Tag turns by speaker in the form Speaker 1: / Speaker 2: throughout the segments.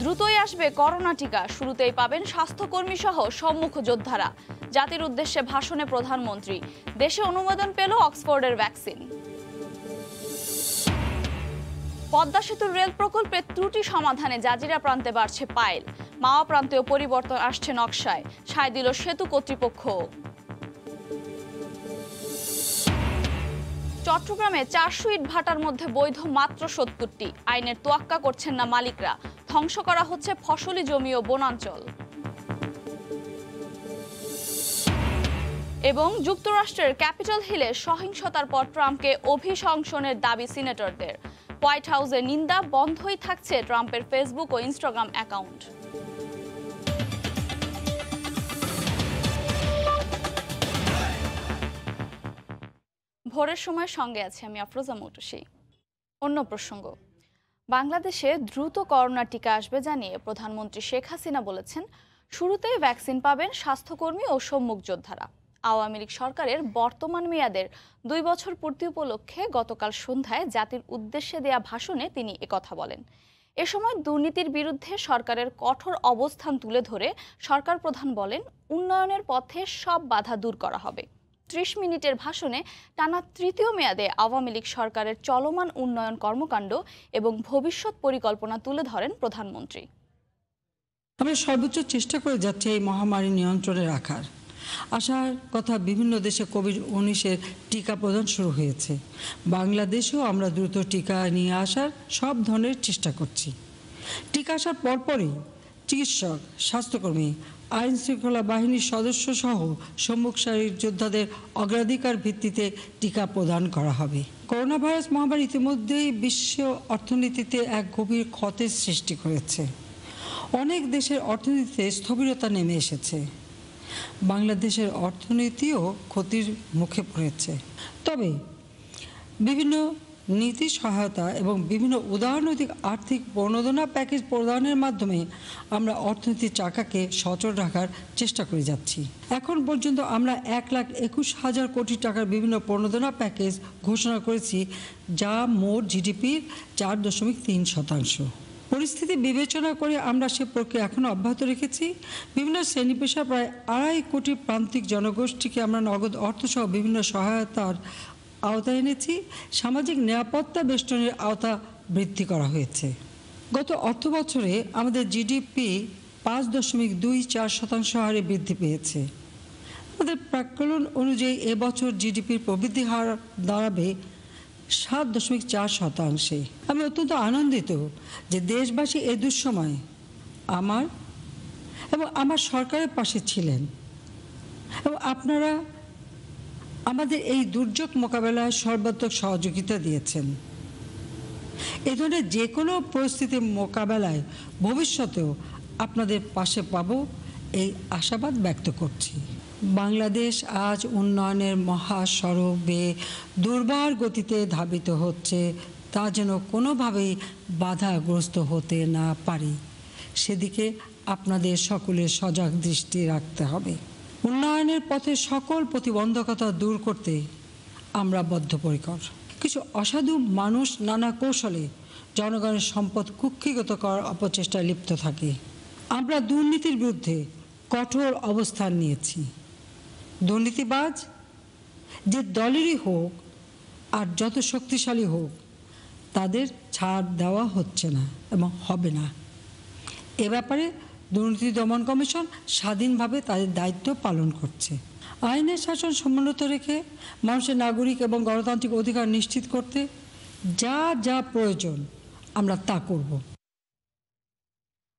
Speaker 1: দ্রুতই আসবে করোনা টিকা, শুরুতেই পাবেন স্বাস্থ্যকর্মী সহ সম্মুখ যোদ্ধারা। জাতির উদ্দেশ্যে ভাষণে প্রধানমন্ত্রী। দেশে অনুমোদন পেল অক্সফোর্ডের ভ্যাকসিন। পদ্মা সেতুর রেল প্রকল্পের ত্রুটি সমাধানে জাজিরা প্রান্তে বাড়ছে পাইল। মাওয়া প্রান্তেও পরিবর্তন আসছে নকশায়, সায় দিল সেতু কর্তৃপক্ষ। চট্টগ্রামে 400 ইট ভাটার মধ্যে বৈধ মাত্র 70টি। আইনের তোয়াক্কা করছেন না মালিকরা। ধ্বংস করা হচ্ছে ফসলি জমি ও বনাঞ্চল। এবং যুক্তরাষ্ট্রের ক্যাপিটল হিলে সহিংসতার পর ট্রাম্পকে অভিশংসনের দাবি সিনেটরদের। হোয়াইট হাউসের নিন্দা, বন্ধই থাকছে ট্রাম্পের ফেসবুক ও ইনস্টাগ্রাম অ্যাকাউন্ট। ভোরের সময় সঙ্গে আছে আমি আফরোজা মৌটুসী। অন্য প্রসঙ্গ, বাংলাদেশে দ্রুত করোনা টিকা আসবে জানিয়ে প্রধানমন্ত্রী শেখ হাসিনা বলেছেন, শুরুতেই ভ্যাকসিন পাবেন স্বাস্থ্যকর্মী ও সম্মুখ যোদ্ধারা। আওয়ামী লীগ সরকারের বর্তমান মেয়াদের 2 বছর পূর্তি উপলক্ষে গতকাল সন্ধ্যায় জাতির উদ্দেশ্যে দেয়া ভাষণে তিনি একথা বলেন। এ সময় দুর্নীতির বিরুদ্ধে সরকারের কঠোর অবস্থান তুলে ধরে সরকার প্রধান বলেন, উন্নয়নের পথে সব বাধা দূর করা হবে। 30 মিনিটের ভাষণে টানা তৃতীয় মেয়াদে আওয়ামী লীগ সরকারের চলমান উন্নয়ন কর্মকাণ্ড এবং ভবিষ্যৎ পরিকল্পনা তুলে ধরেন প্রধানমন্ত্রী।
Speaker 2: আমরা সর্বোচ্চ চেষ্টা করে যাচ্ছি এই মহামারী নিয়ন্ত্রণে রাখার। আশার কথা, বিভিন্ন দেশে কোভিড-19-এর টিকা প্রদান শুরু হয়েছে। বাংলাদেশেও আমরা দ্রুত টিকা নিয়ে আসার সব ধরনের চেষ্টা করছি। টিকা আসার পরপরই চিকিৎসক, স্বাস্থ্যকর্মী, আইন শৃঙ্খলা বাহিনীর সদস্য সহ সম্মুখ সারির যোদ্ধাদের অগ্রাধিকার ভিত্তিতে টিকা প্রদান করা হবে। করোনা ভাইরাস মহামারী ইতিমধ্যেই বিশ্ব অর্থনীতিতে এক গভীর ক্ষতের সৃষ্টি করেছে। অনেক দেশের অর্থনীতিতে স্থবিরতা নেমে এসেছে। বাংলাদেশের অর্থনীতিও ক্ষতির মুখে পড়েছে। তবে বিভিন্ন নীতি সহায়তা এবং বিভিন্ন উদারনৈতিক আর্থিক প্রণোদনা প্যাকেজ প্রদানের মাধ্যমে আমরা অর্থনীতির চাকাকে সচল রাখার চেষ্টা করে যাচ্ছি। এখন পর্যন্ত আমরা 1,21,000 কোটি টাকার বিভিন্ন প্রণোদনা প্যাকেজ ঘোষণা করেছি, যা মোট জিডিপির 4.3%। পরিস্থিতি বিবেচনা করে আমরা সে প্রক্রিয়া এখনও অব্যাহত রেখেছি। বিভিন্ন শ্রেণী পেশা প্রায় 2.5 কোটি প্রান্তিক জনগোষ্ঠীকে আমরা নগদ অর্থসহ বিভিন্ন সহায়তার আওতায় এনেছি। সামাজিক নিরাপত্তা বেষ্টনের আওতা বৃদ্ধি করা হয়েছে। গত অর্থ বছরে আমাদের জিডিপি 5.24% হারে বৃদ্ধি পেয়েছে। আমাদের প্রাক্কলন অনুযায়ী এবছর জিডিপির প্রবৃদ্ধি হার দাঁড়াবে 7.4%। আমি অত্যন্ত আনন্দিত যে দেশবাসী এই দুঃসময় আমার এবং আমার সরকারের পাশে ছিলেন এবং আপনারা আমাদের এই দুর্যোগ মোকাবেলায় সর্বাত্মক সহযোগিতা দিয়েছেন। এ ধরনের যে কোনো পরিস্থিতি মোকাবেলায় ভবিষ্যতেও আপনাদের পাশে পাব, এই আশাবাদ ব্যক্ত করছি। বাংলাদেশ আজ উন্নয়নের মহাসড়ক বেয়ে দুর্বার গতিতে ধাবিত হচ্ছে, তা যেন কোনোভাবেই বাধাগ্রস্ত হতে না পারে, সেদিকে আপনাদের সকলের সজাগ দৃষ্টি রাখতে হবে। উন্নয়নের পথে সকল প্রতিবন্ধকতা দূর করতে আমরা বদ্ধপরিকর। কিছু অসাধু মানুষ নানা কৌশলে জনগণের সম্পদ কুক্ষিগত করার অপচেষ্টায় লিপ্ত থাকে। আমরা দুর্নীতির বিরুদ্ধে কঠোর অবস্থান নিয়েছি। দুর্নীতিবাজ যে দলেরই হোক আর যত শক্তিশালী হোক, তাদের ছাড় দেওয়া হচ্ছে না এবং হবে না। এ ব্যাপারে দুর্নীতি দমন কমিশন স্বাধীনভাবে তাদের দায়িত্ব পালন করছে। আইনের শাসন সমুন্নত রেখে মানুষের নাগরিক এবং গণতান্ত্রিক অধিকার নিশ্চিত করতে যা যা প্রয়োজন আমরা তা করব।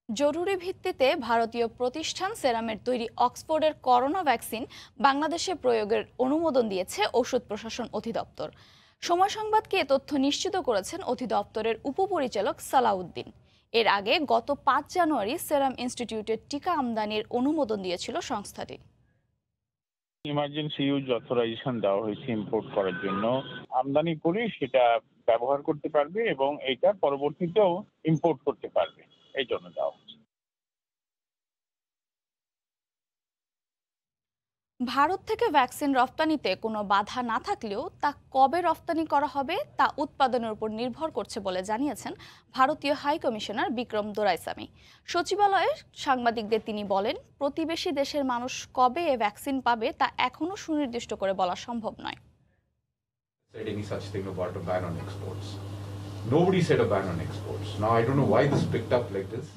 Speaker 1: জরুরি ভিত্তিতে ভারতীয় প্রতিষ্ঠান সেরামের তৈরি অক্সফোর্ডের করোনা ভ্যাকসিন বাংলাদেশে প্রয়োগের অনুমোদন দিয়েছে ঔষধ প্রশাসন অধিদপ্তর। সময় সংবাদকে এ তথ্য নিশ্চিত করেছেন অধিদপ্তরের উপপরিচালক সালাউদ্দিন। এর আগে গত 5 জানুয়ারি সেরাম ইনস্টিটিউটের টিকা আমদানির অনুমোদন দিয়েছিল সংস্থাটি।
Speaker 3: ইমার্জেন্সি ইউজ অথরাইজেশন দেওয়া হয়েছে ইম্পোর্ট করার জন্য। আমদানি করে সেটা ব্যবহার করতে পারবে এবং এটা পরবর্তীতেও ইম্পোর্ট করতে পারবে, এই জন্য দেওয়া হচ্ছে।
Speaker 1: ভারত থেকে ভ্যাকসিন রপ্তানিতে কোনো বাধা না থাকলেও তা কবে রপ্তানি করা হবে তা উৎপাদনের উপর নির্ভর করছে বলে জানিয়েছেন ভারতীয় হাই কমিশনার বিক্রম দোরাইস্বামী। সচিবালয়ে সাংবাদিকদের তিনি বলেন, প্রতিবেশী দেশের মানুষ কবে এ ভ্যাকসিন পাবে তা এখনও সুনির্দিষ্ট করে বলা সম্ভব নয়।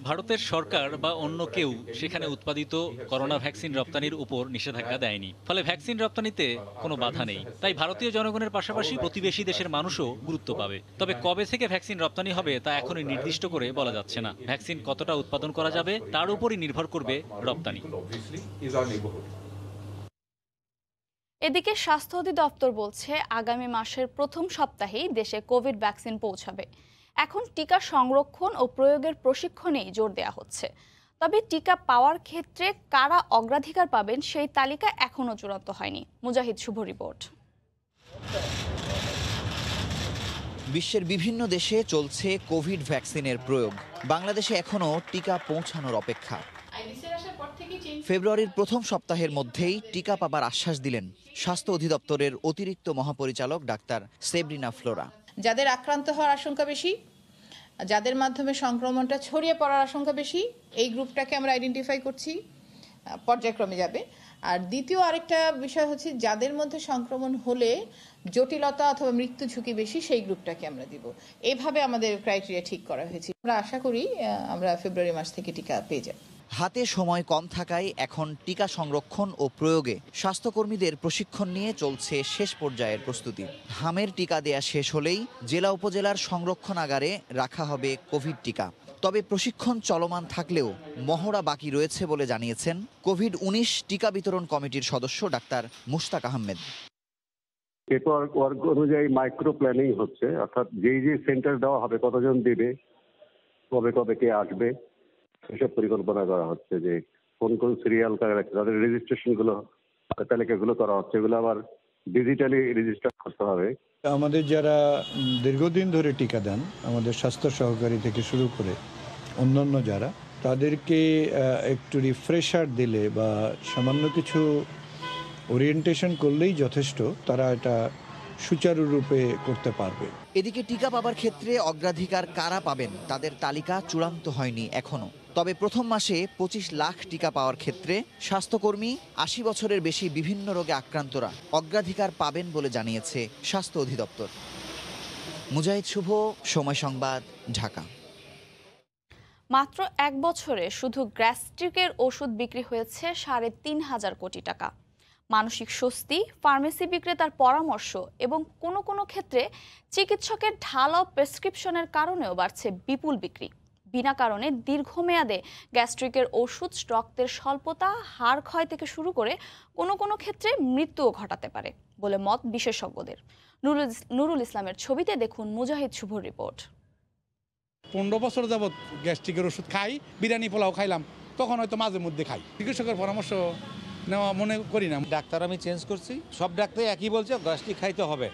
Speaker 4: ভারতের সরকার বা অন্য কেউ সেখানে উৎপাদিত করোনা ভ্যাকসিন রপ্তানির উপর নিষেধাজ্ঞা দেয়নি, ফলে ভ্যাকসিন রপ্তানিতে কোনো বাধা নেই। তাই ভারতীয় জনগণের পাশাপাশি প্রতিবেশী দেশের মানুষও গুরুত্ব পাবে। তবে কবে থেকে ভ্যাকসিন রপ্তানি হবে তা এখনই নির্দিষ্ট করে বলা যাচ্ছে না। ভ্যাকসিন কতটা উৎপাদন করা যাবে তার উপরই নির্ভর করবে রপ্তানি।
Speaker 1: এদিকে স্বাস্থ্য অধিদপ্তর বলছে, আগামী মাসের প্রথম সপ্তাহেই দেশে কোভিড ভ্যাকসিন পৌঁছাবে। এখন টিকা সংরক্ষণ ও প্রয়োগের প্রশিক্ষণেই জোর দেওয়া হচ্ছে। তবে টিকা পাওয়ার ক্ষেত্রে কারা অগ্রাধিকার পাবেন সেই তালিকা এখনও চূড়ান্ত হয়নি। মুজাহিদ শুভ রিপোর্ট।
Speaker 5: বিশ্বের বিভিন্ন দেশে চলছে কোভিড ভ্যাকসিনের প্রয়োগ। বাংলাদেশে এখনও টিকা পৌঁছানোর অপেক্ষা। ফেব্রুয়ারির প্রথম সপ্তাহের মধ্যেই টিকা পাবার আশ্বাস দিলেন স্বাস্থ্য অধিদপ্তরের অতিরিক্ত মহাপরিচালক ডাক্তার সেব্রিনা ফ্লোরা।
Speaker 6: যাদের আক্রান্ত হওয়ার আশঙ্কা বেশি, যাদের মাধ্যমে সংক্রমণটা ছড়িয়ে পড়ার আশঙ্কা বেশি, এই গ্রুপটাকে আমরা আইডেন্টিফাই করছি, পর্যায়ক্রমে যাবে। আর দ্বিতীয় আরেকটা বিষয় হচ্ছে, যাদের মধ্যে সংক্রমণ হলে জটিলতা অথবা মৃত্যু ঝুঁকি বেশি, সেই গ্রুপটাকে আমরা দিব। এভাবে আমাদের ক্রাইটেরিয়া ঠিক করা হয়েছে। আমরা আশা করি আমরা ফেব্রুয়ারি মাস থেকে টিকা পেয়ে যাব।
Speaker 5: হাতে সময় কম থাকায় এখন টিকা সংরক্ষণ ও প্রয়োগে স্বাস্থ্যকর্মীদের প্রশিক্ষণ নিয়ে চলছে শেষ পর্যায়ের প্রস্তুতি। হামের টিকা দেয়া শেষ হলেই জেলা উপজেলার সংরক্ষণাগারে রাখা হবে কোভিড টিকা। তবে প্রশিক্ষণ চলমান থাকলেও মহড়া বাকি রয়েছে বলে জানিয়েছেন কোভিড-19 টিকা বিতরণ কমিটির সদস্য ডাক্তার মুশতাক আহমেদ।
Speaker 7: পেপারওয়ার্ক অনুযায়ী মাইক্রো প্ল্যানিং হচ্ছে, অর্থাৎ যেই যে সেন্টার দেওয়া হবে, কতজন দিবে, কবে কবে কে আসবে, সেসব পরিকল্পনা করা হচ্ছে। যে কোন কোন সিরিয়াল তাদের রেজিস্ট্রেশনগুলো, তালিকাগুলো করা হচ্ছে, এগুলো আবার ডিজিটালি রেজিস্টার করতে হবে।
Speaker 8: আমাদের যারা দীর্ঘদিন ধরে টিকা দেন, আমাদের স্বাস্থ্য সহকারী থেকে শুরু করে অন্যান্য যারা, তাদেরকে একটু রিফ্রেশার দিলে বা সামান্য কিছু ওরিয়েন্টেশন করলেই যথেষ্ট, তারা এটা সুচারুরূপে করতে পারবে।
Speaker 5: এদিকে টিকা পাবার ক্ষেত্রে অগ্রাধিকার কারা পাবেন তাদের তালিকা চূড়ান্ত হয়নি এখনো। তবে প্রথম মাসে 25 লাখ টিকা পাওয়ার ক্ষেত্রে স্বাস্থ্যকর্মী, 80 বছরের বেশি বিভিন্ন রোগে আক্রান্তরা অগ্রাধিকার পাবেন বলে জানিয়েছে স্বাস্থ্য অধিদপ্তর। মুজাহিদ শুভ, সময় সংবাদ, ঢাকা।
Speaker 1: মাত্র এক বছরে শুধু গ্যাস্ট্রিকের ওষুধ বিক্রি হয়েছে 3.5 কোটি টাকা। মানসিক স্বস্তি, ফার্মেসি বিক্রেতার পরামর্শ এবং কোনো কোনো ক্ষেত্রে চিকিৎসকের ঢালাও প্রেসক্রিপশনের কারণেও বাড়ছে বিপুল বিক্রি। বিনা কারণে দীর্ঘমেয়াদে গ্যাস্ট্রিকের ওষুধ রক্তের স্বল্পতা, হাড় ক্ষয় থেকে শুরু করে কোনো কোনো ক্ষেত্রে মৃত্যুও ঘটাতে পারে বলে মত বিশেষজ্ঞদের। নুরুল ইসলামের ছবিতে দেখুন মুজাহিদ শুভর রিপোর্ট।
Speaker 9: 15 বছর যাবৎ গ্যাস্ট্রিকের ওষুধ খাই, বিরিয়ানি পোলাও খাইলাম, তখন হয়তো মাঝে মধ্যে খাই। চিকিৎসকের পরামর্শ নেওয়া মনে করি না।
Speaker 10: ডাক্তার আমি চেঞ্জ করছি, সব ডাক্তার একই বলছে গ্যাস্ট্রিক খাইতে হবে।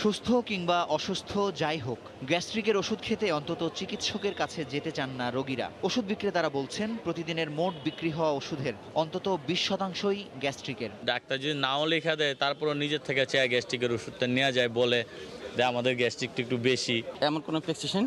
Speaker 5: সুস্থ কিংবা অসুস্থ যাই হোক, গ্যাস্ট্রিকের ওষুধ খেতে অন্তত চিকিৎসকের কাছে যেতে চান না রোগীরা। ওষুধ বিক্রেতারা বলছেন, প্রতিদিনের মোট বিক্রি হওয়া ওষুধের অন্তত 20% গ্যাস্ট্রিকের।
Speaker 11: ডাক্তার যদি নাও লেখা দেয়, তারপরও নিজের থেকে চায় গ্যাস্ট্রিকের ওষুধটা নেওয়া যায়, বলে যে আমাদের গ্যাস্ট্রিকটা একটু বেশি।
Speaker 12: এমন কোনো প্রেসক্রিপশন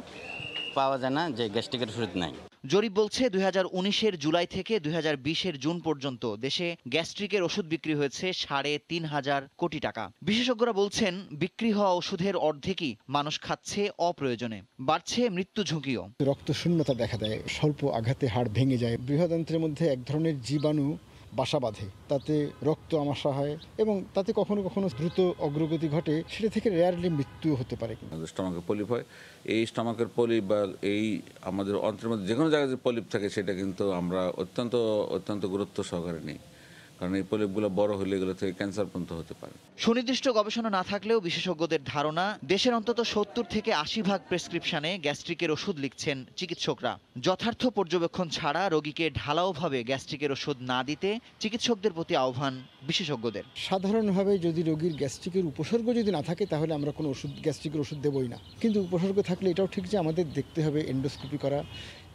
Speaker 12: পাওয়া যায় না যে গ্যাস্ট্রিকের ওষুধ নাই।
Speaker 5: জরিপ বলছে 2019-এর জুলাই থেকে 2020-এর জুন পর্যন্ত দেশে গ্যাস্ট্রিকের ওষুধ বিক্রি হয়েছে 3.5 কোটি টাকা। বিশেষজ্ঞরা বলছেন, বিক্রি হওয়া ওষুধের অর্ধেকই মানুষ খাচ্ছে অপ্রয়োজনে। বাড়ছে মৃত্যু ঝুঁকিও।
Speaker 13: রক্তশূন্যতা দেখা দেয়, স্বল্প আঘাতে হাড় ভেঙে যায়, বৃহদান্ত্রের মধ্যে এক ধরনের জীবাণু বাসা বাঁধে, তাতে রক্ত আমাশা হয় এবং তাতে কখনো কখনো দ্রুত অগ্রগতি ঘটে, সেটা থেকে রেয়ারলি মৃত্যু হতে পারে।
Speaker 14: স্টমাকের পলিপ হয়, এই স্টমাকের পলিপ বা এই আমাদের অন্ত্রের মধ্যে যে কোনো জায়গায় যে পলিপ থাকে, সেটা কিন্তু আমরা অত্যন্ত গুরুত্ব সহকারে নিই, কারণ এই পলিপগুলো বড় হলে এগুলো থেকে ক্যান্সার পর্যন্ত হতে পারে।
Speaker 5: সুনির্দিষ্ট গবেষণা না থাকলেও বিশেষজ্ঞদের ধারণা, দেশের অন্তত 70 থেকে 80% প্রেসক্রিপশনে গ্যাস্ট্রিকের ওষুধ লিখছেন চিকিৎসকরা। যথার্থ পর্যবেক্ষণ ছাড়া রোগীকে ঢালাওভাবে গ্যাস্ট্রিকের ওষুধ না দিতে চিকিৎসকদের প্রতি আহ্বান বিশেষজ্ঞদের।
Speaker 13: সাধারণভাবে যদি রোগীর গ্যাস্ট্রিকের উপসর্গ যদি না থাকে, তাহলে আমরা কোনো গ্যাস্ট্রিকের ওষুধ দেবই না। কিন্তু উপসর্গ থাকলে এটাও ঠিক যে আমাদের দেখতে হবে, এন্ডোস্কোপি করা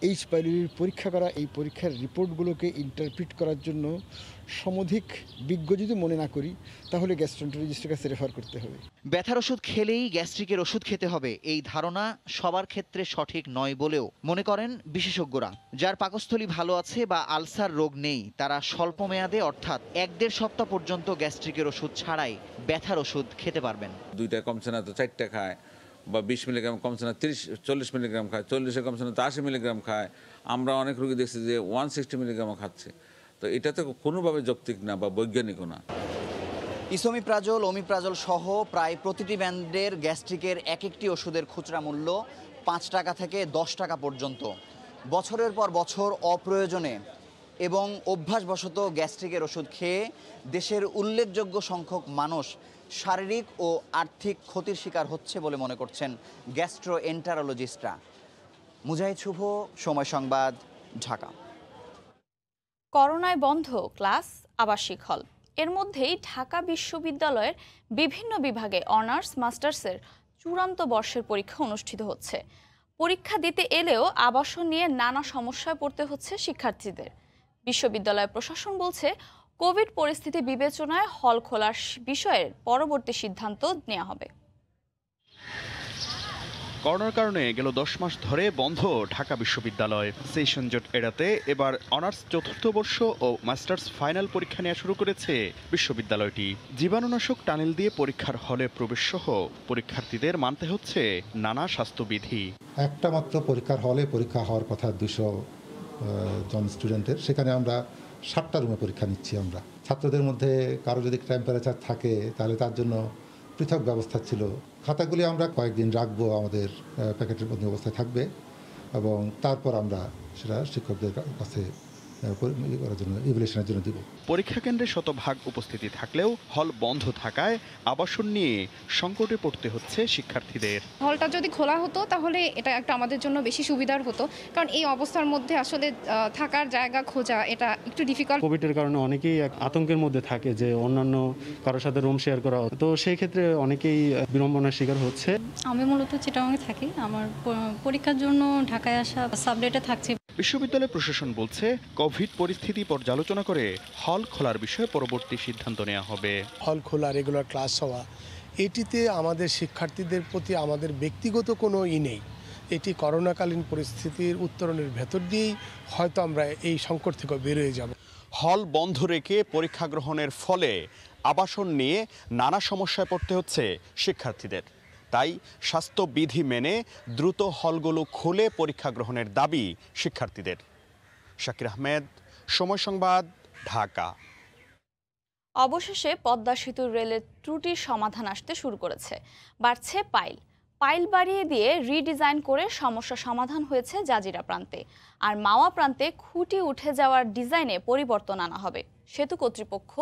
Speaker 13: এইচ পাইলোরির পরীক্ষা করা, এই পরীক্ষার রিপোর্টগুলোকে ইন্টারপ্রিট করার জন্য সমধিক বিজ্ঞ যদি মনে না করি তাহলে গ্যাস্ট্রোএন্টারোলজিস্টের কাছে রেফার করতে হবে।
Speaker 5: ব্যথার ওষুধ খেলেই গ্যাস্ট্রিকের ওষুধ খেতে হবে এই ধারণা সবার ক্ষেত্রে সঠিক নয় বলেও মনে করেন বিশেষজ্ঞরা। যার পাকস্থলী ভালো আছে বা আলসার রোগ নেই তারা স্বল্প মেয়াদে অর্থাৎ 1-1.5 সপ্তাহ পর্যন্ত গ্যাস্ট্রিকের ওষুধ ছাড়াই ব্যথার ওষুধ খেতে পারবেন।
Speaker 14: 2টা কমছে না তো 4টা খায়, বা 20 মিলিগ্রাম কমছে না 30-40 মিলিগ্রাম খায়, 40-এ কমছে না তো 80 মিলিগ্রাম খায়। আমরা অনেক রোগী দেখছি যে 160 মিলিগ্রামও খাচ্ছে। তো এটা তো কোনোভাবে যৌক্তিক না বা বৈজ্ঞানিকও না।
Speaker 5: ইসোমিপ্রাজল, ওমিপ্রাজল সহ প্রায় প্রতিটি ব্র্যান্ডের গ্যাস্ট্রিকের এক একটি ওষুধের খুচরা মূল্য 5 টাকা থেকে 10 টাকা পর্যন্ত। বছরের পর বছর অপ্রয়োজনে এবং অভ্যাসবশত গ্যাস্ট্রিকের ওষুধ খেয়ে দেশের উল্লেখযোগ্য সংখ্যক মানুষ শারীরিক ও আর্থিক ক্ষতির শিকার হচ্ছে বলে মনে করছেন গ্যাস্ট্রোএন্টারোলজিস্টরা। মুজাহিদ শুভ, সময় সংবাদ, ঢাকা।
Speaker 1: করোনায় বন্ধ ক্লাস, আবাসিক হল। এর মধ্যেই ঢাকা বিশ্ববিদ্যালয়ের বিভিন্ন বিভাগে অনার্স মাস্টার্সের চূড়ান্ত বর্ষের পরীক্ষা অনুষ্ঠিত হচ্ছে। পরীক্ষা দিতে এলেও আবাসন নিয়ে নানা সমস্যায় পড়তে হচ্ছে শিক্ষার্থীদের। বিশ্ববিদ্যালয় প্রশাসন বলছে কোভিড পরিস্থিতি বিবেচনায় হল খোলার বিষয়ের পরবর্তী সিদ্ধান্ত নেওয়া হবে।
Speaker 15: করোনার কারণে গেল 10 মাস ধরে বন্ধ ঢাকা বিশ্ববিদ্যালয়। সেশন জট এড়াতে এবার অনার্স চতুর্থ বর্ষ ও মাস্টার্স ফাইনাল পরীক্ষা নেওয়া শুরু করেছে বিশ্ববিদ্যালয়টি। জীবাণুনাশক টানেল দিয়ে পরীক্ষার হলে প্রবেশ সহ পরীক্ষার্থীদের মানতে হচ্ছে নানা স্বাস্থ্যবিধি।
Speaker 16: একটা মাত্র পরীক্ষার হলে পরীক্ষা হওয়ার কথা 200 জন স্টুডেন্টের, সেখানে আমরা 7টা রুমে পরীক্ষা নিচ্ছি। আমরা ছাত্রদের মধ্যে কারো যদি টেম্পারেচার থাকে তাহলে তার জন্য পৃথক ব্যবস্থা ছিল। খাতাগুলি আমরা কয়েকদিন রাখবো, আমাদের প্যাকেটের বন্দি অবস্থায় থাকবে এবং তারপর আমরা সেটা শিক্ষকদের কাছে ইভ্যালুয়েশনের জন্য দিব।
Speaker 15: পরীক্ষা কেন্দ্রে শতভাগ উপস্থিতি থাকলেও হল বন্ধ থাকায় আবাসন নিয়ে সংকটে পড়তে হচ্ছে শিক্ষার্থীদের।
Speaker 17: হলটা যদি খোলা হতো তাহলে এটা একটা আমাদের জন্য বেশি সুবিধার হতো, কারণ এই অবস্থার মধ্যে আসলে থাকার জায়গা খোঁজা এটা একটু ডিফিকাল্ট।
Speaker 18: কোভিডের কারণে অনেকেই আতঙ্কের মধ্যে থাকে যে অন্যান্য কারোর সাথে রুম শেয়ার করা, তো সেই ক্ষেত্রে অনেকেই বিড়ম্বনার শিকার হচ্ছে।
Speaker 19: আমি মূলত চিটাগাংয়ে থাকি, আমার পরীক্ষার জন্য ঢাকায় আসা সাবলেটে থাকছি।
Speaker 15: বিশ্ববিদ্যালয় প্রশাসন বলছে কোভিড পরিস্থিতি পর্যালোচনা করে হল খোলার বিষয়ে পরবর্তী সিদ্ধান্ত নেওয়া হবে।
Speaker 20: হল খোলা, রেগুলার ক্লাস হওয়া, এটিতে আমাদের শিক্ষার্থীদের প্রতি আমাদের ব্যক্তিগত কোনো নেই। এটি করোনাকালীন পরিস্থিতির উত্তরণের ভেতর দিয়েই হয়তো আমরা এই সংকট থেকে বেরিয়ে যাব।
Speaker 15: হল বন্ধ রেখে পরীক্ষা গ্রহণের ফলে আবাসন নিয়ে নানা সমস্যায় পড়তে হচ্ছে শিক্ষার্থীদের। তাই স্বাস্থ্যবিধি মেনে দ্রুত হলগুলো খুলে পরীক্ষা গ্রহণের দাবি শিক্ষার্থীদের। শাকির আহমেদ, সময় সংবাদ, ঢাকা।
Speaker 1: অবশেষে পদ্মা সেতু রেলের ত্রুটির সমাধান আসতে শুরু করেছে। বাড়ছে পাইল বাড়িয়ে দিয়ে রিডিজাইন করে সমস্যা সমাধান হয়েছে জাজিরা প্রান্তে। আর মাওয়া প্রান্তে খুঁটি উঠে যাওয়ার ডিজাইনে পরিবর্তন আনা হবে। সেতু কর্তৃপক্ষ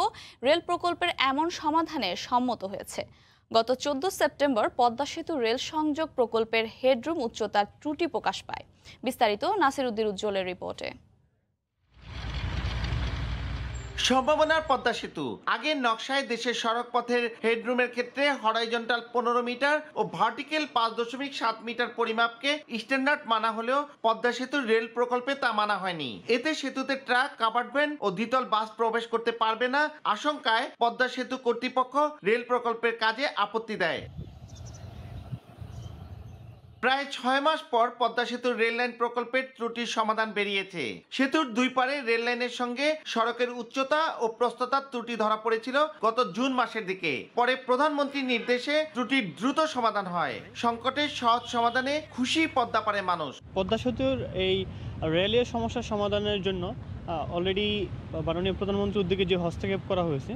Speaker 1: রেল প্রকল্পের এমন সমাধানে সম্মত হয়েছে। গত 14 সেপ্টেম্বর পদ্মা সেতু রেল সংযোগ প্রকল্পের হেডরুম উচ্চতার ত্রুটি প্রকাশ পায়। বিস্তারিত নাসির উদ্দিন উজ্জ্বলের রিপোর্টে।
Speaker 21: সম্ভাবনার পদ্মা সেতু আগের নকশায় দেশের সড়ক পথের হেডরুমের ক্ষেত্রে হরাইজন্টাল 15 মিটার ও ভার্টিক্যাল 5.7 মিটার পরিমাপকে স্ট্যান্ডার্ড মানা হলেও পদ্মা সেতুর রেল প্রকল্পে তা মানা হয়নি। এতে সেতুতে ট্রাক, কাভার্ড ভ্যান ও দ্বিতল বাস প্রবেশ করতে পারবে না আশঙ্কায় পদ্মা সেতু কর্তৃপক্ষ রেল প্রকল্পের কাজে আপত্তি দেয়। প্রায় 6 মাস পর পদ্মা সেতুর রেল লাইন প্রকল্পের ত্রুটির সমাধান বেরিয়েছে। সেতুর দুই পারে রেল লাইনের সঙ্গে সড়কের উচ্চতা ও প্রস্থতার ত্রুটি ধরা পড়েছিল গত জুন মাসের দিকে। পরে প্রধানমন্ত্রীর নির্দেশে ত্রুটির দ্রুত সমাধান হয়। সংকটের সহজ সমাধানে খুশি পদ্মাপাড়ের মানুষ।
Speaker 22: পদ্মা সেতুর এই রেলের সমস্যার সমাধানের জন্য অলরেডি মাননীয় প্রধানমন্ত্রীর উদ্যোগে যে হস্তক্ষেপ করা হয়েছে,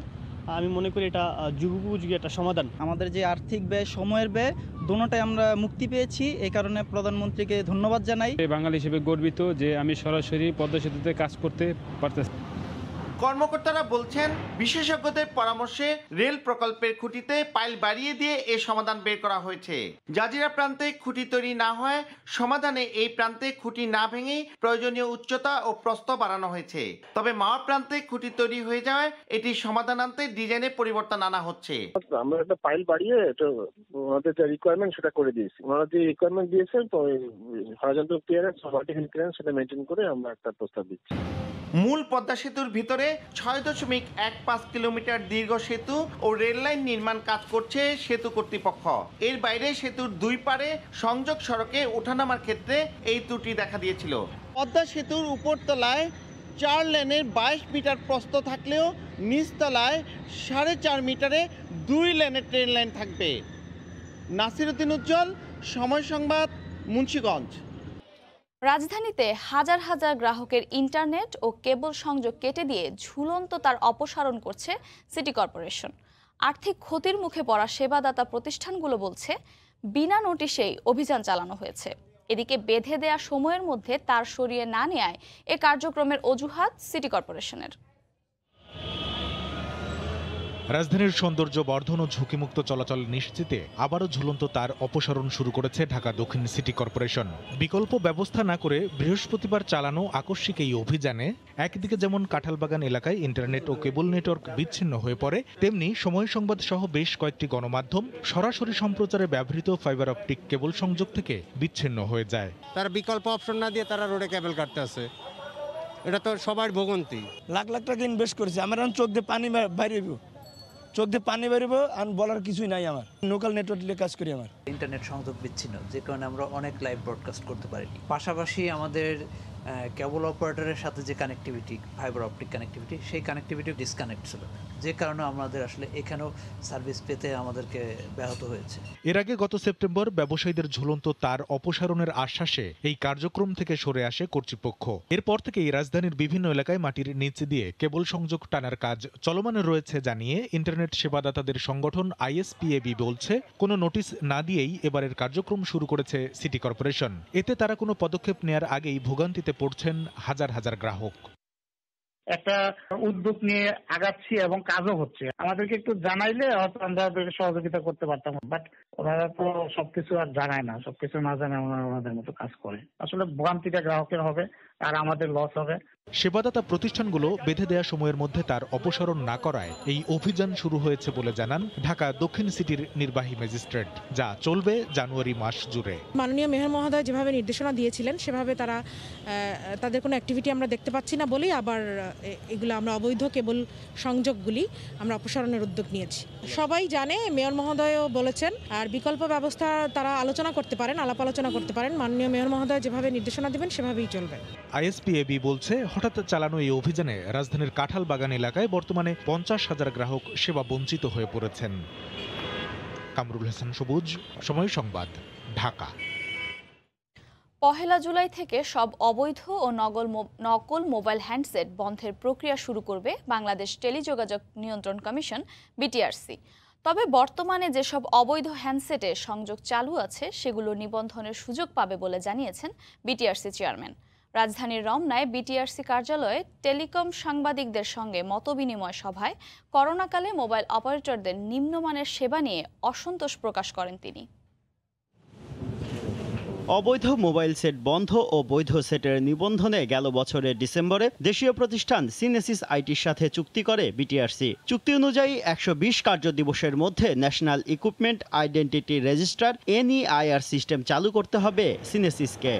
Speaker 22: আমি মনে করি এটা যুগোপযোগী একটা সমাধান।
Speaker 23: আমাদের যে আর্থিক ব্যয়, সময়ের ব্যয়, দুটোটাই আমরা মুক্তি পেয়েছি। এই কারণে প্রধানমন্ত্রীকে ধন্যবাদ জানাই।
Speaker 24: বাঙালি হিসেবে গর্বিত যে আমি সরাসরি পদ্মা সেতুতে কাজ করতে পারতেছি।
Speaker 21: কর্মকর্তারা বলছেন বিশেষজ্ঞদের পরামর্শে রেল প্রকল্পের খুঁটিতে পাইল বাড়িয়ে দিয়ে এর সমাধান বের করা হয়েছে। জাজিরা প্রান্তে খুঁটি তৈরি না হয় সমাধানে এই প্রান্তে খুঁটি না ভেঙেই প্রয়োজনীয় উচ্চতা ও প্রস্থ বাড়ানো হয়েছে। তবে মাওয়া প্রান্তে খুঁটি তৈরি হয়ে যাওয়ায় এটি সমাধান আনতে ডিজাইনে পরিবর্তন আনা হচ্ছে।
Speaker 2: আমরা একটা পাইল বাড়িয়ে এটা ওনাদের যে রিকোয়ারমেন্ট সেটা করে দিয়েছি। ওনারা যে রিকোয়ারমেন্ট দিয়েছেন তো হরাইজন্টাল ক্লিয়ারেন্স ভার্টিক্যাল ক্লিয়ারেন্স সেটা মেনটেন করে আমরা একটা প্রস্তাব দিচ্ছি।
Speaker 21: মূল পদ্মা সেতুর ভিতরে ৬.১৫ কিলোমিটার দীর্ঘ সেতু ও রেল লাইন নির্মাণ কাজ করছে সেতু কর্তৃপক্ষ। এর বাইরে সেতুর দুই পারে সংযোগ সড়কে ওঠানামার ক্ষেত্রে এই ত্রুটি দেখা দিয়েছিল। পদ্মা সেতুর উপরতলায় 4 লেনের 22 মিটার প্রস্থ থাকলেও নিচতলায় 4.5 মিটারে 2 লেনের ট্রেন লাইন থাকবে। নাসিরউদ্দিন উজ্জ্বল, সময় সংবাদ, মুন্সিগঞ্জ।
Speaker 1: রাজধানীতে হাজার হাজার গ্রাহকের ইন্টারনেট ও কেবল সংযোগ কেটে দিয়ে ঝুলন্ত তার অপসারণ করছে সিটি কর্পোরেশন। আর্থিক ক্ষতির মুখে পড়া সেবাদাতা প্রতিষ্ঠানগুলো বলছে বিনা নোটিশেই অভিযান চালানো হয়েছে। এদিকে বেঁধে দেয়া সময়ের মধ্যে তার সরিয়ে না নেয়ায় এ কার্যক্রমের অজুহাত সিটি কর্পোরেশনের।
Speaker 3: রাজধানীর সৌন্দর্য বর্ধন ও ঝুঁকিমুক্ত চলাচল নিশ্চিতে আবারও ঝুলন্ত তার অপসারণ শুরু করেছে ঢাকা দক্ষিণ সিটি কর্পোরেশন। বিকল্প ব্যবস্থা না করে বৃহস্পতিবার চালানো আকস্মিক এই অভিযানে একদিকে যেমন কাঁঠালবাগান এলাকায় ইন্টারনেট ও কেবল নেটওয়ার্ক বিচ্ছিন্ন হয়ে পড়ে, তেমনি সময় সংবাদ সহ বেশ কয়েকটি গণমাধ্যম সরাসরি সম্প্রচারে ব্যবহৃত ফাইবার অপটিক কেবল সংযোগ থেকে বিচ্ছিন্ন হয়ে যায়।
Speaker 4: তারা বিকল্প অপশন না দিয়ে তারা রোডে কেবল কাটতে আছে। এটা তো সবার ভোগান্তি।
Speaker 24: লাখ লাখ টাকা ইনভেস্ট করেছে, আমার এখন চোখ দিয়ে পানি বাইরে চোখ দিয়ে পানি বেরোবো আর বলার কিছুই নাই। আমার লোকাল নেটওয়ার্ক দিয়ে কাজ করি। আমার
Speaker 25: ইন্টারনেট সংযোগ বিচ্ছিন্ন, যে কারণে আমরা অনেক লাইভ ব্রডকাস্ট করতে পারিনি। পাশাপাশি আমাদের কেবল অপারেটরের সাথে যে কানেক্টিভিটি, ফাইবার অপটিক কানেক্টিভিটি, সেই কানেক্টিভিটি ডিসকানেক্ট ছিল, যে কারণে আমাদের আসলে এখানেও সার্ভিস পেতে আমাদেরকে ব্যাহত হয়েছে।
Speaker 3: এর আগে গত সেপ্টেম্বর ব্যবসায়ীদের ঝুলন্ত তার অপসারণের আশ্বাসে এই কার্যক্রম থেকে সরে আসে কর্তৃপক্ষ। এরপর থেকেই রাজধানীর বিভিন্ন এলাকায় মাটির নিচে দিয়ে কেবল সংযোগ টানার কাজ চলমান রয়েছে জানিয়ে ইন্টারনেট সেবাদাতাদের সংগঠন আইএসপিএবি বলছে, কোনো নোটিশ না দিয়েই এবারের কার্যক্রম শুরু করেছে সিটি কর্পোরেশন। এতে তারা কোনো পদক্ষেপ নেয়ার আগেই ভোগান্তিতে পড়ছেন হাজার হাজার গ্রাহক।
Speaker 26: একটা উদ্যোগ নিয়ে আগাচ্ছি এবং কাজও হচ্ছে। আমাদেরকে একটু জানাইলে হয়তো আমরা সহযোগিতা করতে পারতাম, বাট ওনারা তো সবকিছু আর জানায় না। সবকিছু না জানে ওনাদের মতো কাজ করে। আসলে ভোগান্তিটা গ্রাহকের হবে আর আমাদের লস হবে।
Speaker 3: সেবাদাতা প্রতিষ্ঠানগুলো বেঁধে দেয়া সময়ের মধ্যে তার অপসারণ না করায় এই অভিযান শুরু হয়েছে বলে জানান ঢাকা দক্ষিণ সিটির নির্বাহী ম্যাজিস্ট্রেট, যা চলবে জানুয়ারি মাস জুড়ে।
Speaker 27: মাননীয় মেয়র মহোদয় যেভাবে নির্দেশনা দিয়েছিলেন সেভাবে তারা তাদের কোনো অ্যাক্টিভিটি আমরা দেখতে পাচ্ছি না বলেই আবার এগুলো আমরা অবৈধ কেবল সংযোগগুলি আমরা অপসারণের উদ্যোগ নিয়েছি। সবাই জানে, মেয়র মহোদয়ও বলেছেন। আর বিকল্প ব্যবস্থা তারা আলোচনা করতে পারেন, আলাপ আলোচনা করতে পারেন। মাননীয় মেয়র মহোদয় যেভাবে নির্দেশনা দেবেন সেভাবেই চলবে।
Speaker 3: আইএসপিএবি বলছে, হঠাৎ চালানো এই অভিযানে রাজধানীর কাঁঠালবাগান এলাকায় বর্তমানে 50,000 গ্রাহক সেবা বঞ্চিত হয়ে পড়েছেন। কামরুল হাসান সবুজ, সময় সংবাদ, ঢাকা।
Speaker 1: 1 জুলাই থেকে সব অবৈধ ও নকল মোবাইল হ্যান্ডসেট বন্ধের প্রক্রিয়া শুরু করবে বাংলাদেশ টেলিযোগাযোগ নিয়ন্ত্রণ কমিশন বিটিআরসি। তবে বর্তমানে যেসব অবৈধ হ্যান্ডসেটে সংযোগ চালু আছে সেগুলো নিবন্ধনের সুযোগ পাবে বলে জানিয়েছেন বিটিআরসি চেয়ারম্যান। রাজধানীর রমনায় বিটিআরসি কার্যালয়ে টেলিকম সাংবাদিকদের সঙ্গে মতবিনিময় সভায় করোনাকালে মোবাইল অপারেটরদের নিম্নমানের সেবা নিয়ে অসন্তোষ প্রকাশ করেন তিনি।
Speaker 28: অবৈধ মোবাইল সেট বন্ধ ও বৈধ সেটের নিবন্ধনে গেল বছরের ডিসেম্বরে দেশীয় প্রতিষ্ঠান সিনেসিস আইটির সাথে চুক্তি করে বিটিআরসি। চুক্তি অনুযায়ী 120 কার্য দিবসের মধ্যে national equipment identity register NEIR system চালু করতে হবে সিনেসিসকে।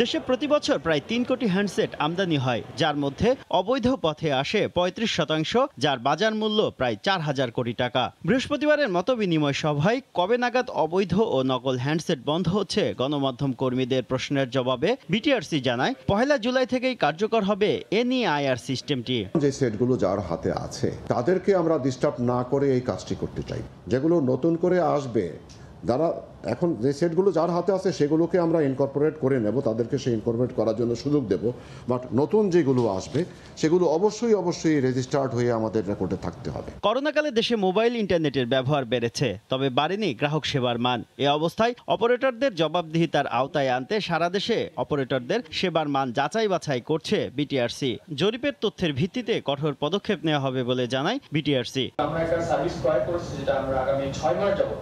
Speaker 28: দেশে প্রতি বছর প্রায় 3 কোটি হ্যান্ডসেট আমদানি হয়, যার মধ্যে অবৈধ পথে আসে 35%, যার বাজার মূল্য প্রায় 4,000 কোটি টাকা। বৃহস্পতিবারের মতবিনিময় সভায় কবে নাগাদ অবৈধ ও নকল হ্যান্ডসেট বন্ধ হচ্ছে গণমাধ্যম কর্মীদের প্রশ্নের জবাবে বিটিআরসি জানায়, 1 জুলাই থেকেই কার্যকর হবে NEIR সিস্টেমটি।
Speaker 29: যে সেটগুলো যার হাতে আছে তাদেরকে আমরা ডিস্টার্ব না করে এই কাজটি করতে চাই। যেগুলো নতুন করে আসবে
Speaker 6: যারা এখন যে সেটগুলো যার হাতে আছে সেগুলোকে আমরা ইনকর্পোরেট করে নেব, তাদেরকে সেই ইনকর্পোরেট করার জন্য সুযোগ দেব। বাট নতুন যেগুলো আসবে সেগুলো অবশ্যই রেজিস্টার্ড হয়ে আমাদের রেকর্ডে থাকতে হবে।
Speaker 28: করোনাকালে দেশে মোবাইল ইন্টারনেটের ব্যবহার বেড়েছে, তবে বাড়েনি গ্রাহক সেবার মান। এ অবস্থায় অপারেটরদের জবাবদিহিতার আওতায় আনতে সারা দেশে অপারেটরদের সেবার মান যাচাই বাছাই করছে বিটিআরসি। জরিপের তথ্যের ভিত্তিতে কঠোর পদক্ষেপ নেওয়া হবে বলে জানায় বিটিআরসি।
Speaker 7: আমরা একটা সার্ভিস ক্রয় করেছি, যেটা আমরা আগামী 6 মাস যাব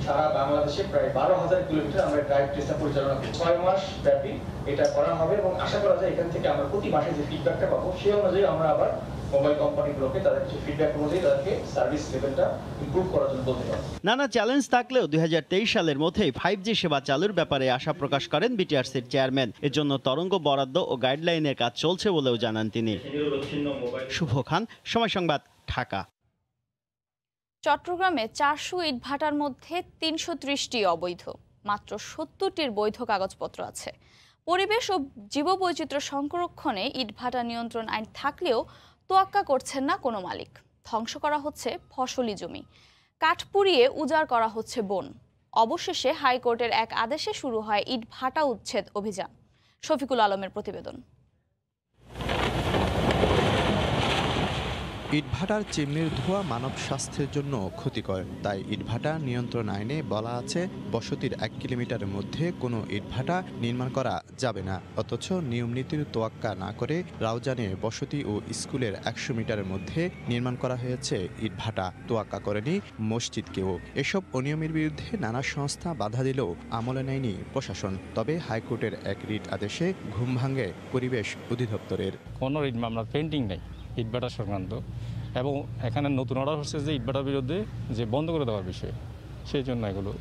Speaker 7: সারা বাংলাদেশে প্রায় 12,000 কিলোমিটার আমরা ড্রাইভ টেস্টটা পরিচালনা করি। 6 মাস ব্যাপী এটা করা হবে এবং আশা করা যায় এখান থেকে আমরা প্রতি মাসে যে ফিডব্যাকটা পাবো সেই অনুযায়ী আমরা আবার মোবাইল কোম্পানিগুলোকে তাদের যে ফিডব্যাক অনুযায়ী তাদেরকে সার্ভিস লেভেলটা ইমপ্রুভ করার জন্য বলতে পারবো।
Speaker 28: নানা চ্যালেঞ্জ থাকলেও 2023 সালের মধ্যেই 5G সেবা চালুর ব্যাপারে আশা প্রকাশ করেন বিটিআরসির চেয়ারম্যান। এর জন্য তরঙ্গ বরাদ্দ ও গাইডলাইনের কাজ চলছে বলেও জানান তিনি। শুভ খান, সময় সংবাদ, ঢাকা।
Speaker 1: চট্টগ্রামে 400 ইটভাটার মধ্যে 330টি অবৈধ, মাত্র 70টির বৈধ কাগজপত্র আছে। পরিবেশ ও জীববৈচিত্র্য সংরক্ষণে ইটভাটা নিয়ন্ত্রণ আইন থাকলেও তোয়াক্কা করছেন না কোনো মালিক। ধ্বংস করা হচ্ছে ফসলি জমি, কাঠ পুড়িয়ে উজাড় করা হচ্ছে বন। অবশেষে হাইকোর্টের এক আদেশে শুরু হয় ইটভাটা উচ্ছেদ অভিযান। শফিকুল আলমের প্রতিবেদন।
Speaker 8: ইটভাটার চিমনির ধোঁয়া মানব স্বাস্থ্যের জন্য ক্ষতিকর, তাই ইটভাটা নিয়ন্ত্রণ আইনে বলা আছে বসতির 1 কিলোমিটারের মধ্যে কোনো ইটভাটা নির্মাণ করা যাবে না। অথচ নিয়মনীতির তোয়াক্কা না করে রাউজানে বসতি ও স্কুলের 100 মিটারের মধ্যে নির্মাণ করা হয়েছে ইটভাটা। তোয়াক্কা করেনি মসজিদকেও। এসব অনিয়মের বিরুদ্ধে নানা সংস্থা বাধা দিলেও আমলে নেয়নি প্রশাসন। তবে হাইকোর্টের এক রিট আদেশে ঘুম ভাঙে পরিবেশ অধিদপ্তরের।
Speaker 9: কোনো রিট মামলা পেন্ডিং নেই ইটভাটা সংক্রান্ত, এবং এখানে নতুন অর্ডার হচ্ছে যে ইটভাটার বিরুদ্ধে যে বন্ধ করে দেওয়ার বিষয়ে, সেই জন্য এগুলো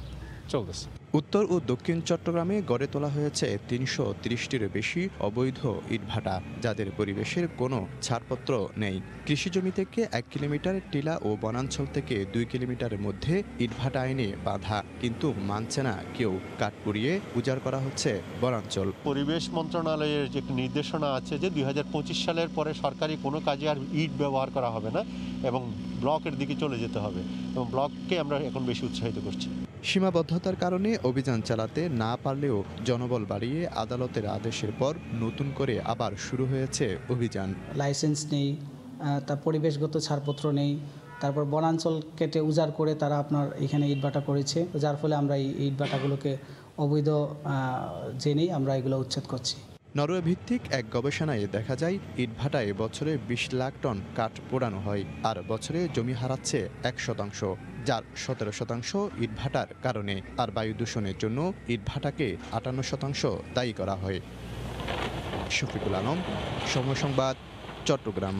Speaker 9: চলতেছে।
Speaker 8: উত্তর ও দক্ষিণ চট্টগ্রামে গড়ে তোলা হয়েছে 330টির বেশি অবৈধ ইটভাটা, যাদের পরিবেশের কোনো ছাড়পত্র নেই। কৃষিজমি থেকে 1 কিলোমিটার, টিলা ও বনাঞ্চল থেকে 2 কিলোমিটারের মধ্যে ইটভাটা আইনে বাধা, কিন্তু মানছে না কেউ। কাঠ পুড়িয়ে উজাড় করা হচ্ছে বনাঞ্চল।
Speaker 10: পরিবেশ মন্ত্রণালয়ের যে নির্দেশনা আছে যে 2025 সালের পরে সরকারি কোনো কাজে আর ইট ব্যবহার করা হবে না এবং ব্লকের দিকে চলে যেতে হবে, এবং ব্লককে আমরা এখন বেশি উৎসাহিত করছি।
Speaker 8: সীমাবদ্ধতার কারণে অভিযান চালাতে না পারলেও জনবল বাড়িয়ে আদালতের আদেশের পর নতুন করে আবার শুরু হয়েছে অভিযান।
Speaker 11: লাইসেন্স নেই, তার পরিবেশগত ছাড়পত্র নেই, তারপর বনাঞ্চল কেটে উজাড় করে তারা আপনার এখানে ইটভাটা করেছে, যার ফলে আমরা এই ইটভাটাগুলোকে অবৈধ জেনেই আমরা এগুলো উচ্ছেদ করছি।
Speaker 8: নরওয়ে ভিত্তিক এক গবেষণায় দেখা যায় ইটভাটায় বছরে 20 লাখ টন কাঠ পোড়ানো হয়, আর বছরে জমি হারাচ্ছে 1%, যার 17% ইটভাটার কারণে। আর বায়ু দূষণের জন্য ইটভাটাকে 58% দায়ী করা হয়। শফিকুল আলম, সময় সংবাদ, চট্টগ্রাম।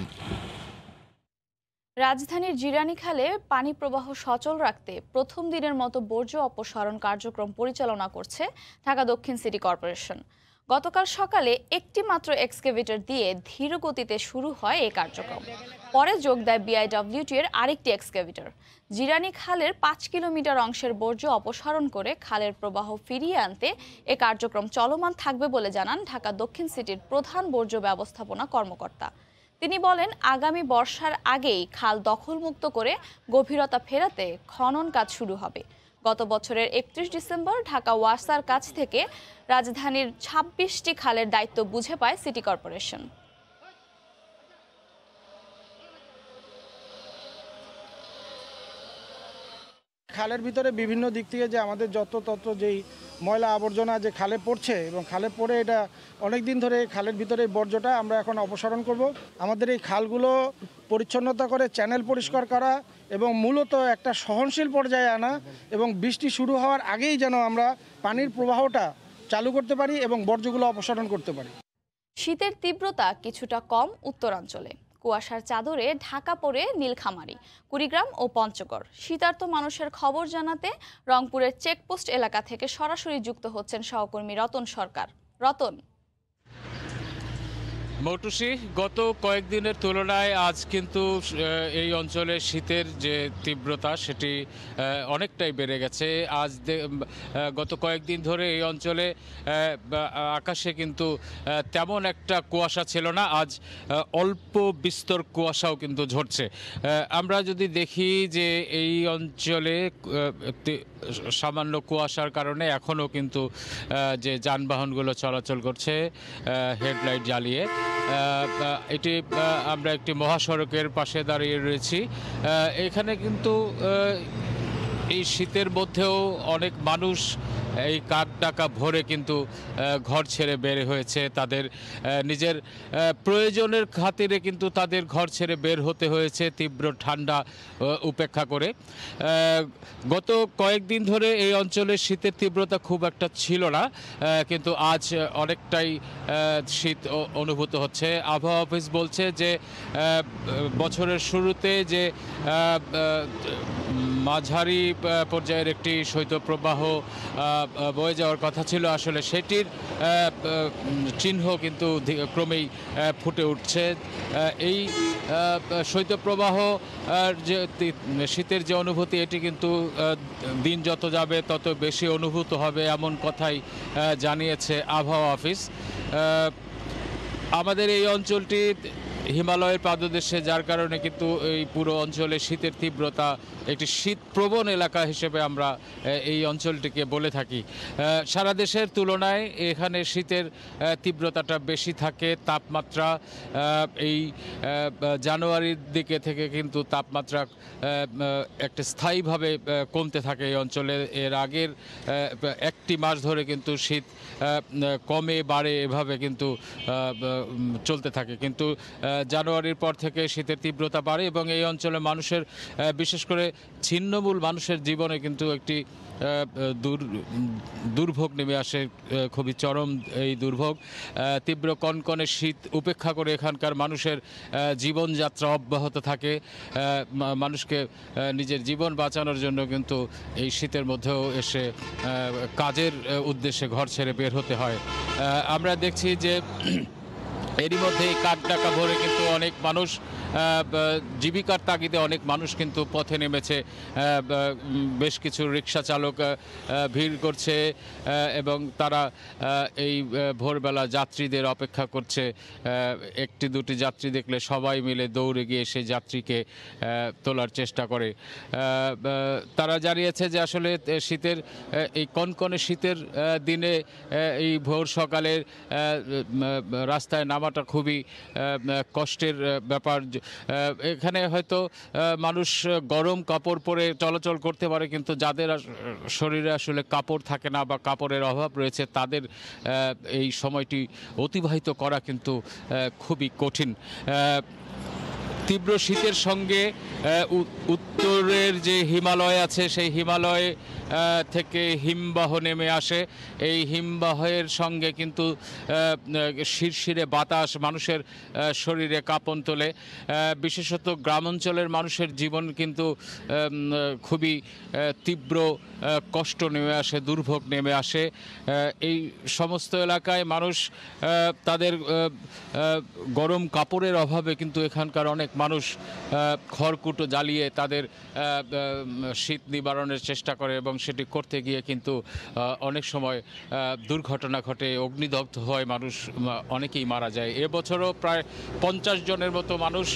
Speaker 1: রাজধানীর জিরানীখালে পানি প্রবাহ সচল রাখতে প্রথম দিনের মতো বর্জ্য অপসারণ কার্যক্রম পরিচালনা করছে ঢাকা দক্ষিণ সিটি কর্পোরেশন। গতকাল সকালে একটি মাত্র এক্সকেভেটর দিয়ে ধীর গতিতে শুরু হয় এই কার্যক্রম। পরে যোগ দেয় বিআইডব্লিউটি এর আরেকটি এক্সকেভেটর। জিরানী খালের 5 কিলোমিটার অংশের বর্জ্য অপসারণ করে খালের প্রবাহ ফিরিয়ে আনতে এ কার্যক্রম চলমান থাকবে বলে জানান ঢাকা দক্ষিণ সিটির প্রধান বর্জ্য ব্যবস্থাপনা কর্মকর্তা। তিনি বলেন, আগামী বর্ষার আগেই খাল দখলমুক্ত করে গভীরতা ফেরাতে খনন কাজ শুরু হবে। গত বছরের 31 ডিসেম্বর ঢাকা ওয়াসার কাছ থেকে রাজধানীর 26টি খালের দায়িত্ব বুঝে পায় সিটি কর্পোরেশন।
Speaker 12: খালের ভিতরে বিভিন্ন দিক থেকে যে আমাদের যত্রতত্র যেই ময়লা আবর্জনা যে খালে পড়ছে, এবং খালে পড়ে এটা অনেক দিন ধরে খালের ভিতরে বর্জ্যটা আমরা এখন অপসারণ করব। আমাদের এই খালগুলো পরিচ্ছন্নতা করে চ্যানেল পরিষ্কার করা এবং মূলত একটা সহনশীল পর্যায়ে আনা, এবং বৃষ্টি শুরু হওয়ার আগেই যেন আমরা পানির প্রবাহটা চালু করতে পারি এবং বর্জ্যগুলো অপসারণ করতে পারি।
Speaker 1: শীতের তীব্রতা কিছুটা কম উত্তরাঞ্চলে। কুয়াশার চাদরে ঢাকা পড়ে নীলখামারী, কুড়িগ্রাম ও পঞ্চগড়। শীতার্ত মানুষের খবর জানাতে রংপুরের চেকপোস্ট এলাকা থেকে সরাসরি যুক্ত হচ্ছেন সহকর্মী রতন সরকার। রতন।
Speaker 5: মৌটুসি গত কয়েকদিনের তুলনায় আজ কিন্তু এই অঞ্চলে শীতের যে তীব্রতা সেটি অনেকটাই বেড়ে গেছে। আজ গত কয়েকদিন ধরে এই অঞ্চলে আকাশে কিন্তু তেমন একটা কুয়াশা ছিল না, আজ অল্প বিস্তর কুয়াশাও কিন্তু ঝরছে। আমরা যদি দেখি যে এই অঞ্চলে সামান্য কুয়াশার কারণে এখনও কিন্তু যে যানবাহনগুলো চলাচল করছে হেডলাইট জ্বালিয়ে, এটি আমরা একটি মহাসড়কের পাশে দাঁড়িয়ে রয়েছি। এখানে কিন্তু এই শীতের মধ্যেও অনেক মানুষ এই কাক ডাকা ভোরে কিন্তু ঘর ছেড়ে বের হয়েছে, তাদের নিজের প্রয়োজনের খাতিরে কিন্তু তাদের ঘর ছেড়ে বের হতে হয়েছে তীব্র ঠান্ডা উপেক্ষা করে। গত কয়েকদিন ধরে এই অঞ্চলে শীতের তীব্রতা খুব একটা ছিল না, কিন্তু আজ অনেকটাই শীত অনুভূত হচ্ছে। আবহাওয়া অফিস বলছে যে বছরের শুরুতে যে মাঝারি পর্যায়ের একটি শৈত্যপ্রবাহ বয়ে যাওয়ার কথা ছিল, আসলে সেটির চিহ্ন কিন্তু ক্রমেই ফুটে উঠছে। এই শৈত্যপ্রবাহ যে শীতের যে অনুভূতি, এটি কিন্তু দিন যত যাবে তত বেশি অনুভূত হবে, এমন কথাই জানিয়েছে আবহাওয়া অফিস। আমাদের এই অঞ্চলটি হিমালয়ের পাদদেশে, যার কারণে কিন্তু এই পুরো অঞ্চলে শীতের তীব্রতা একটি শীতপ্রবণ এলাকা হিসেবে আমরা এই অঞ্চলটিকে বলে থাকি। সারা দেশের তুলনায় এখানে শীতের তীব্রতাটা বেশি থাকে। তাপমাত্রা এই জানুয়ারির দিকে থেকে কিন্তু তাপমাত্রা একটা স্থায়ীভাবে কমতে থাকে এই অঞ্চলে। এর আগের একটি মাস ধরে কিন্তু শীত কমে বাড়ে এভাবে কিন্তু চলতে থাকে, কিন্তু জানুয়ারির পর থেকে শীতের তীব্রতা বাড়ে এবং এই অঞ্চলের মানুষের, বিশেষ করে ছিন্নমূল মানুষের জীবনে কিন্তু একটি দুর্ভোগ নেমে আসে, খুবই চরম এই দুর্ভোগ। তীব্র কনকনে শীত উপেক্ষা করে এখানকার মানুষের জীবনযাত্রা অব্যাহত থাকে। মানুষকে নিজের জীবন বাঁচানোর জন্য কিন্তু এই শীতের মধ্যেও এসে কাজের উদ্দেশ্যে ঘর ছেড়ে বের হতে হয়। আমরা দেখছি যে এরই মধ্যে কাক ডাকা ভোরে কিন্তু অনেক মানুষ জীবিকার তাগিদে অনেক মানুষ কিন্তু পথে নেমেছে। বেশ কিছু রিক্সা চালক ভিড় করছে এবং তারা এই ভোরবেলা যাত্রীদের অপেক্ষা করছে। একটি দুটি যাত্রী দেখলে সবাই মিলে দৌড়ে গিয়ে সেই যাত্রীকে তোলার চেষ্টা করে। তারা জানিয়েছে যে আসলে শীতের এই কনকনে শীতের দিনে এই ভোর সকালের রাস্তায় নামাটা খুবই কষ্টের ব্যাপার। এখানে হয়তো মানুষ গরম কাপড় পরে চলাচল করতে পারে, কিন্তু যাদের শরীরে আসলে কাপড় থাকে না বা কাপড়ের অভাব রয়েছে, তাদের এই সময়টি অতিবাহিত করা কিন্তু খুবই কঠিন। তীব্র শীতের সঙ্গে উত্তরের যে হিমালয় আছে, সেই হিমালয় থেকে হিমবাহ নেমে আসে। এই হিমবাহের সঙ্গে কিন্তু শিরশিরে বাতাস মানুষের শরীরে কাঁপন তোলে। বিশেষত গ্রামাঞ্চলের মানুষের জীবন কিন্তু খুবই তীব্র কষ্ট নেমে আসে, দুর্ভোগ নেমে আসে। এই সমস্ত এলাকায় মানুষ তাদের গরম কাপড়ের অভাবে কিন্তু এখানকার অনেক মানুষ খড়কুটো জ্বালিয়ে তাদের শীত নিবারণের চেষ্টা করে এবং সেটি করতে গিয়ে কিন্তু অনেক সময় দুর্ঘটনা ঘটে, অগ্নিদগ্ধ হয় মানুষ, অনেকেই মারা যায়। এবছরও প্রায় 50 জনের মতো মানুষ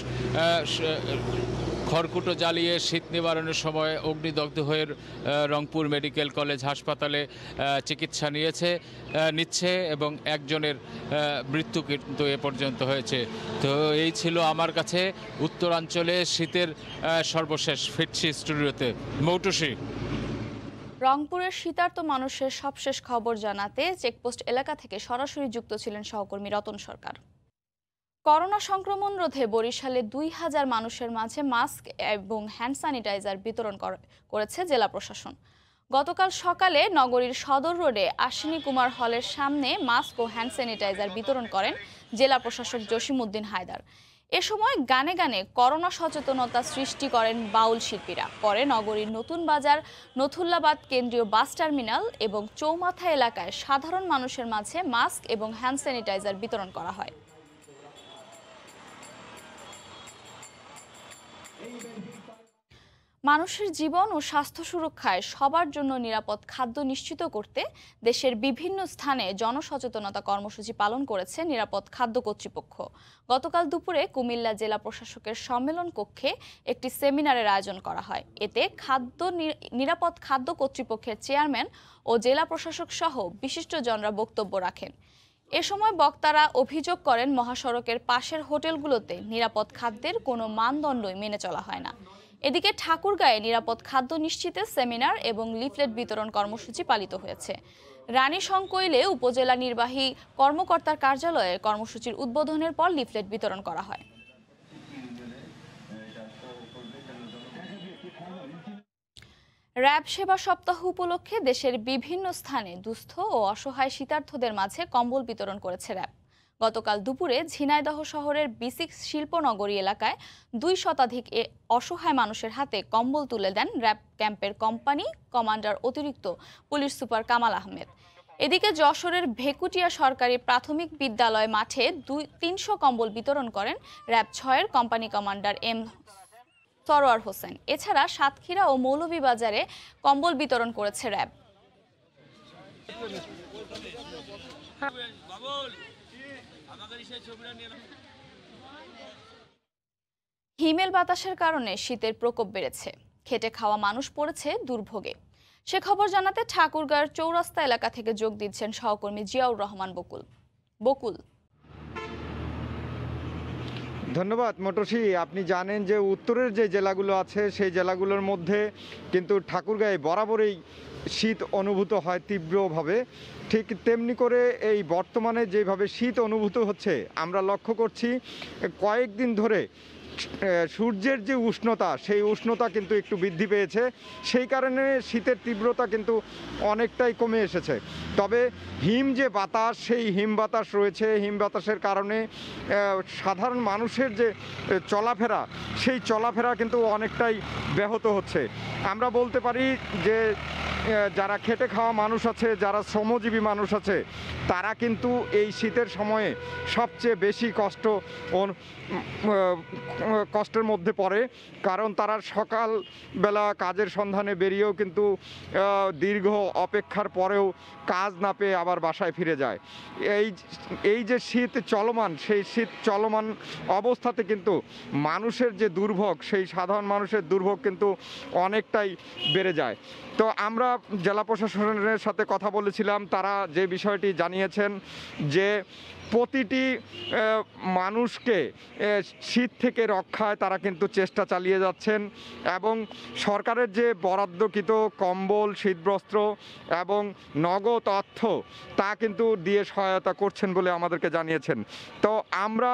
Speaker 5: খড়কুটো জ্বালিয়ে শীত নিবারণের সময় অগ্নিদগ্ধ হয়ে রংপুর মেডিকেল কলেজ হাসপাতালে চিকিৎসা নিচ্ছে এবং একজনের মৃত্যু কিন্তু এ পর্যন্ত হয়েছে। তো এই ছিল আমার কাছে উত্তরাঞ্চলে শীতের সর্বশেষ। ফিরছি স্টুডিওতে। মৌটুসি।
Speaker 1: রংপুরের শীতার্ত মানুষের সবশেষ খবর জানাতে চেকপোস্ট এলাকা থেকে সরাসরি যুক্ত ছিলেন সহকর্মী রতন সরকার। করোনা সংক্রমণ রোধে বরিশালে 2000 মানুষের মাঝে মাস্ক এবং হ্যান্ড স্যানিটাইজার বিতরণ করেছে জেলা প্রশাসন। গতকাল সকালে নগরীর সদর রোডে আশ্বিনী কুমার হলের সামনে মাস্ক ও হ্যান্ড স্যানিটাইজার বিতরণ করেন জেলা প্রশাসক জসিমউদ্দিন হায়দার। এ সময় গানে গানে করোনা সচেতনতা সৃষ্টি করেন বাউল শিল্পীরা। পরে নগরীর নতুন বাজার, নথুল্লাবাদ কেন্দ্রীয় বাস টার্মিনাল এবং চৌমাথা এলাকায় সাধারণ মানুষের মাঝে মাস্ক এবং হ্যান্ড স্যানিটাইজার বিতরণ করা হয়। মানুষের জীবন ও স্বাস্থ্য সুরক্ষায় সবার জন্য নিরাপদ খাদ্য নিশ্চিত করতে দেশের বিভিন্ন স্থানে জনসচেতনতা কর্মসূচি পালন করেছে নিরাপদ খাদ্য কর্তৃপক্ষ। গতকাল দুপুরে কুমিল্লা জেলা প্রশাসকের সম্মেলন কক্ষে একটি সেমিনারের আয়োজন করা হয়। এতে নিরাপদ খাদ্য কর্তৃপক্ষের চেয়ারম্যান ও জেলা প্রশাসক সহ বিশিষ্টজনরা বক্তব্য রাখেন। এ সময় বক্তারা অভিযোগ করেন, মহাসড়কের পাশের হোটেলগুলোতে নিরাপদ খাদ্যের কোনো মানদণ্ডই মেনে চলা হয় না। এদিকে ঠাকুরগাঁয়ে নিরাপদ খাদ্য নিশ্চিতে সেমিনার এবং লিফলেট বিতরণ কর্মসূচি পালিত হয়েছে। রানীশংকৈলে উপজেলা নির্বাহী কর্মকর্তার কার্যালয়ে কর্মসূচির উদ্বোধনের পর লিফলেট বিতরণ করা হয়। র্যাব সেবা সপ্তাহ উপলক্ষে দেশের বিভিন্ন স্থানে দুস্থ ও অসহায় শীতার্থদের মাঝে কম্বল বিতরণ করেছে র্যাব। গতকাল দুপুরে ঝিনাইদহ শহরের বিসিক শিল্পনগরী এলাকায় 2 শতাধিক অসহায় মানুষের হাতে কম্বল তুলে দেন র্যাব ক্যাম্পের কোম্পানি কমান্ডার অতিরিক্ত পুলিশ সুপার কামাল আহমেদ। এদিকে যশোরের ভেকুটিয়া সরকারি প্রাথমিক বিদ্যালয় মাঠে 300 কম্বল বিতরণ করেন র্যাব 6-এর company commander M Sarwar Hossain. এছাড়া সাতক্ষীরা ও মৌলভীবাজারে কম্বল বিতরণ করেছে র্যাব। হিমেল বাতাসের কারণে শীতের প্রকোপ বেড়েছে, খেটে খাওয়া মানুষ পড়েছে দুর্ভোগে। সে খবর জানাতে ঠাকুরগাঁওয়ের চৌরাস্তা এলাকা থেকে যোগ দিচ্ছেন সহকর্মী জিয়াউর রহমান বকুল।
Speaker 13: ধন্যবাদ মোটরসি। আপনি জানেন যে উত্তরের যে জেলাগুলো আছে সেই জেলাগুলোর মধ্যে কিন্তু ঠাকুরগাঁয়ে বরাবরই শীত অনুভূত হয় তীব্রভাবে। ঠিক তেমনি করে এই বর্তমানে যেভাবে শীত অনুভূত হচ্ছে আমরা লক্ষ্য করছি কয়েকদিন ধরে সূর্যের যে উষ্ণতা সেই উষ্ণতা কিন্তু একটু বৃদ্ধি পেয়েছে, সেই কারণে শীতের তীব্রতা কিন্তু অনেকটাই কমে এসেছে। তবে হিম যে বাতাস সেই হিম বাতাস রয়েছে, হিম বাতাসের কারণে সাধারণ মানুষের যে চলাফেরা সেই চলাফেরা কিন্তু অনেকটাই ব্যাহত হচ্ছে। আমরা বলতে পারি যে যারা খেটে খাওয়া মানুষ আছে, যারা শ্রমজীবী মানুষ আছে, তারা কিন্তু এই শীতের সময়ে সবচেয়ে বেশি কষ্টের মধ্যে পড়ে, কারণ তারা সকালবেলা কাজের সন্ধানে বেরিয়েও কিন্তু দীর্ঘ অপেক্ষার পরেও কাজ না পেয়ে আবার বাসায় ফিরে যায়। এই যে শীত চলমান, সেই শীত চলমান অবস্থাতে কিন্তু মানুষের যে দুর্ভোগ, সেই সাধারণ মানুষের দুর্ভোগ কিন্তু অনেকটাই বেড়ে যায়। তো আমরা জেলা প্রশাসনের সাথে কথা বলেছিলাম, তারা যে বিষয়টি জানিয়েছেন যে প্রতিটি মানুষকে শীত থেকে রক্ষায় তারা কিন্তু চেষ্টা চালিয়ে যাচ্ছেন এবং সরকারের যে বরাদ্দকৃত কম্বল, শীতবস্ত্র এবং নগদ অর্থ তা কিন্তু দিয়ে সহায়তা করছেন বলে আমাদেরকে জানিয়েছেন। তো আমরা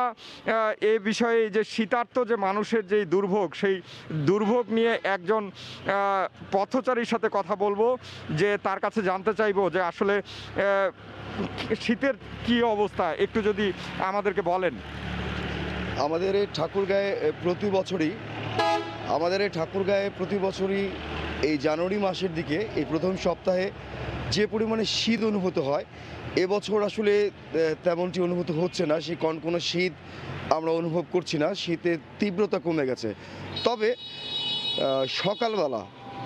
Speaker 13: এই বিষয়ে যে শীতার্ত যে মানুষের যেই দুর্ভোগ, সেই দুর্ভোগ নিয়ে একজন পথচারীর সাথে কথা বলবো, যে তার কাছে জানতে চাইবো যে আসলে শীতের কি অবস্থা, একটু যদি আমাদেরকে বলেন।
Speaker 14: আমাদের এই ঠাকুরগাঁয়ে প্রতি বছরই এই জানুয়ারি মাসের দিকে এই প্রথম সপ্তাহে যে পরিমাণে শীত অনুভূত হয়, এবছর আসলে তেমনটি অনুভূত হচ্ছে না। সেই কনকনে শীত আমরা অনুভব করছি না, শীতের তীব্রতা কমে গেছে। তবে সকালবেলা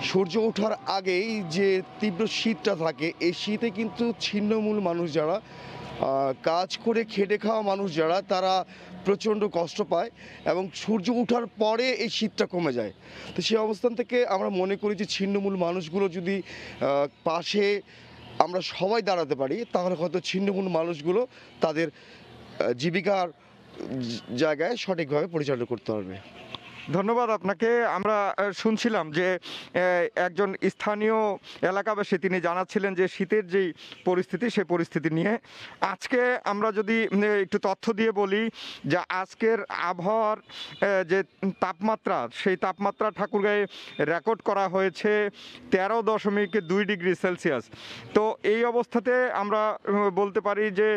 Speaker 14: সূর্য ওঠার আগেই যে তীব্র শীতটা থাকে, এই শীতে কিন্তু ছিন্নমূল মানুষ যারা কাজ করে খেটে খাওয়া মানুষ যারা, তারা প্রচণ্ড কষ্ট পায় এবং সূর্য ওঠার পরে এই শীতটা কমে যায়। তো সেই অবস্থান থেকে আমরা মনে করি যে ছিন্নমূল মানুষগুলো যদি পাশে আমরা সবাই দাঁড়াতে পারি, তাহলে হয়তো ছিন্নমূল মানুষগুলো তাদের জীবিকার জায়গায় সঠিকভাবে পরিচালনা করতে পারবে।
Speaker 13: ধন্যবাদ আপনাকে। আমরা শুনছিলাম যে একজন স্থানীয় এলাকাবাসী তিনি জানাচ্ছিলেন যে শীতের যেই পরিস্থিতি, সেই পরিস্থিতি নিয়ে। আজকে আমরা যদি একটু তথ্য দিয়ে বলি যে আজকের আবহাওয়ার যে তাপমাত্রা, সেই তাপমাত্রা ঠাকুরগাঁয়ে রেকর্ড করা হয়েছে 13.2 ডিগ্রি সেলসিয়াস। তো এই অবস্থাতে আমরা বলতে পারি যে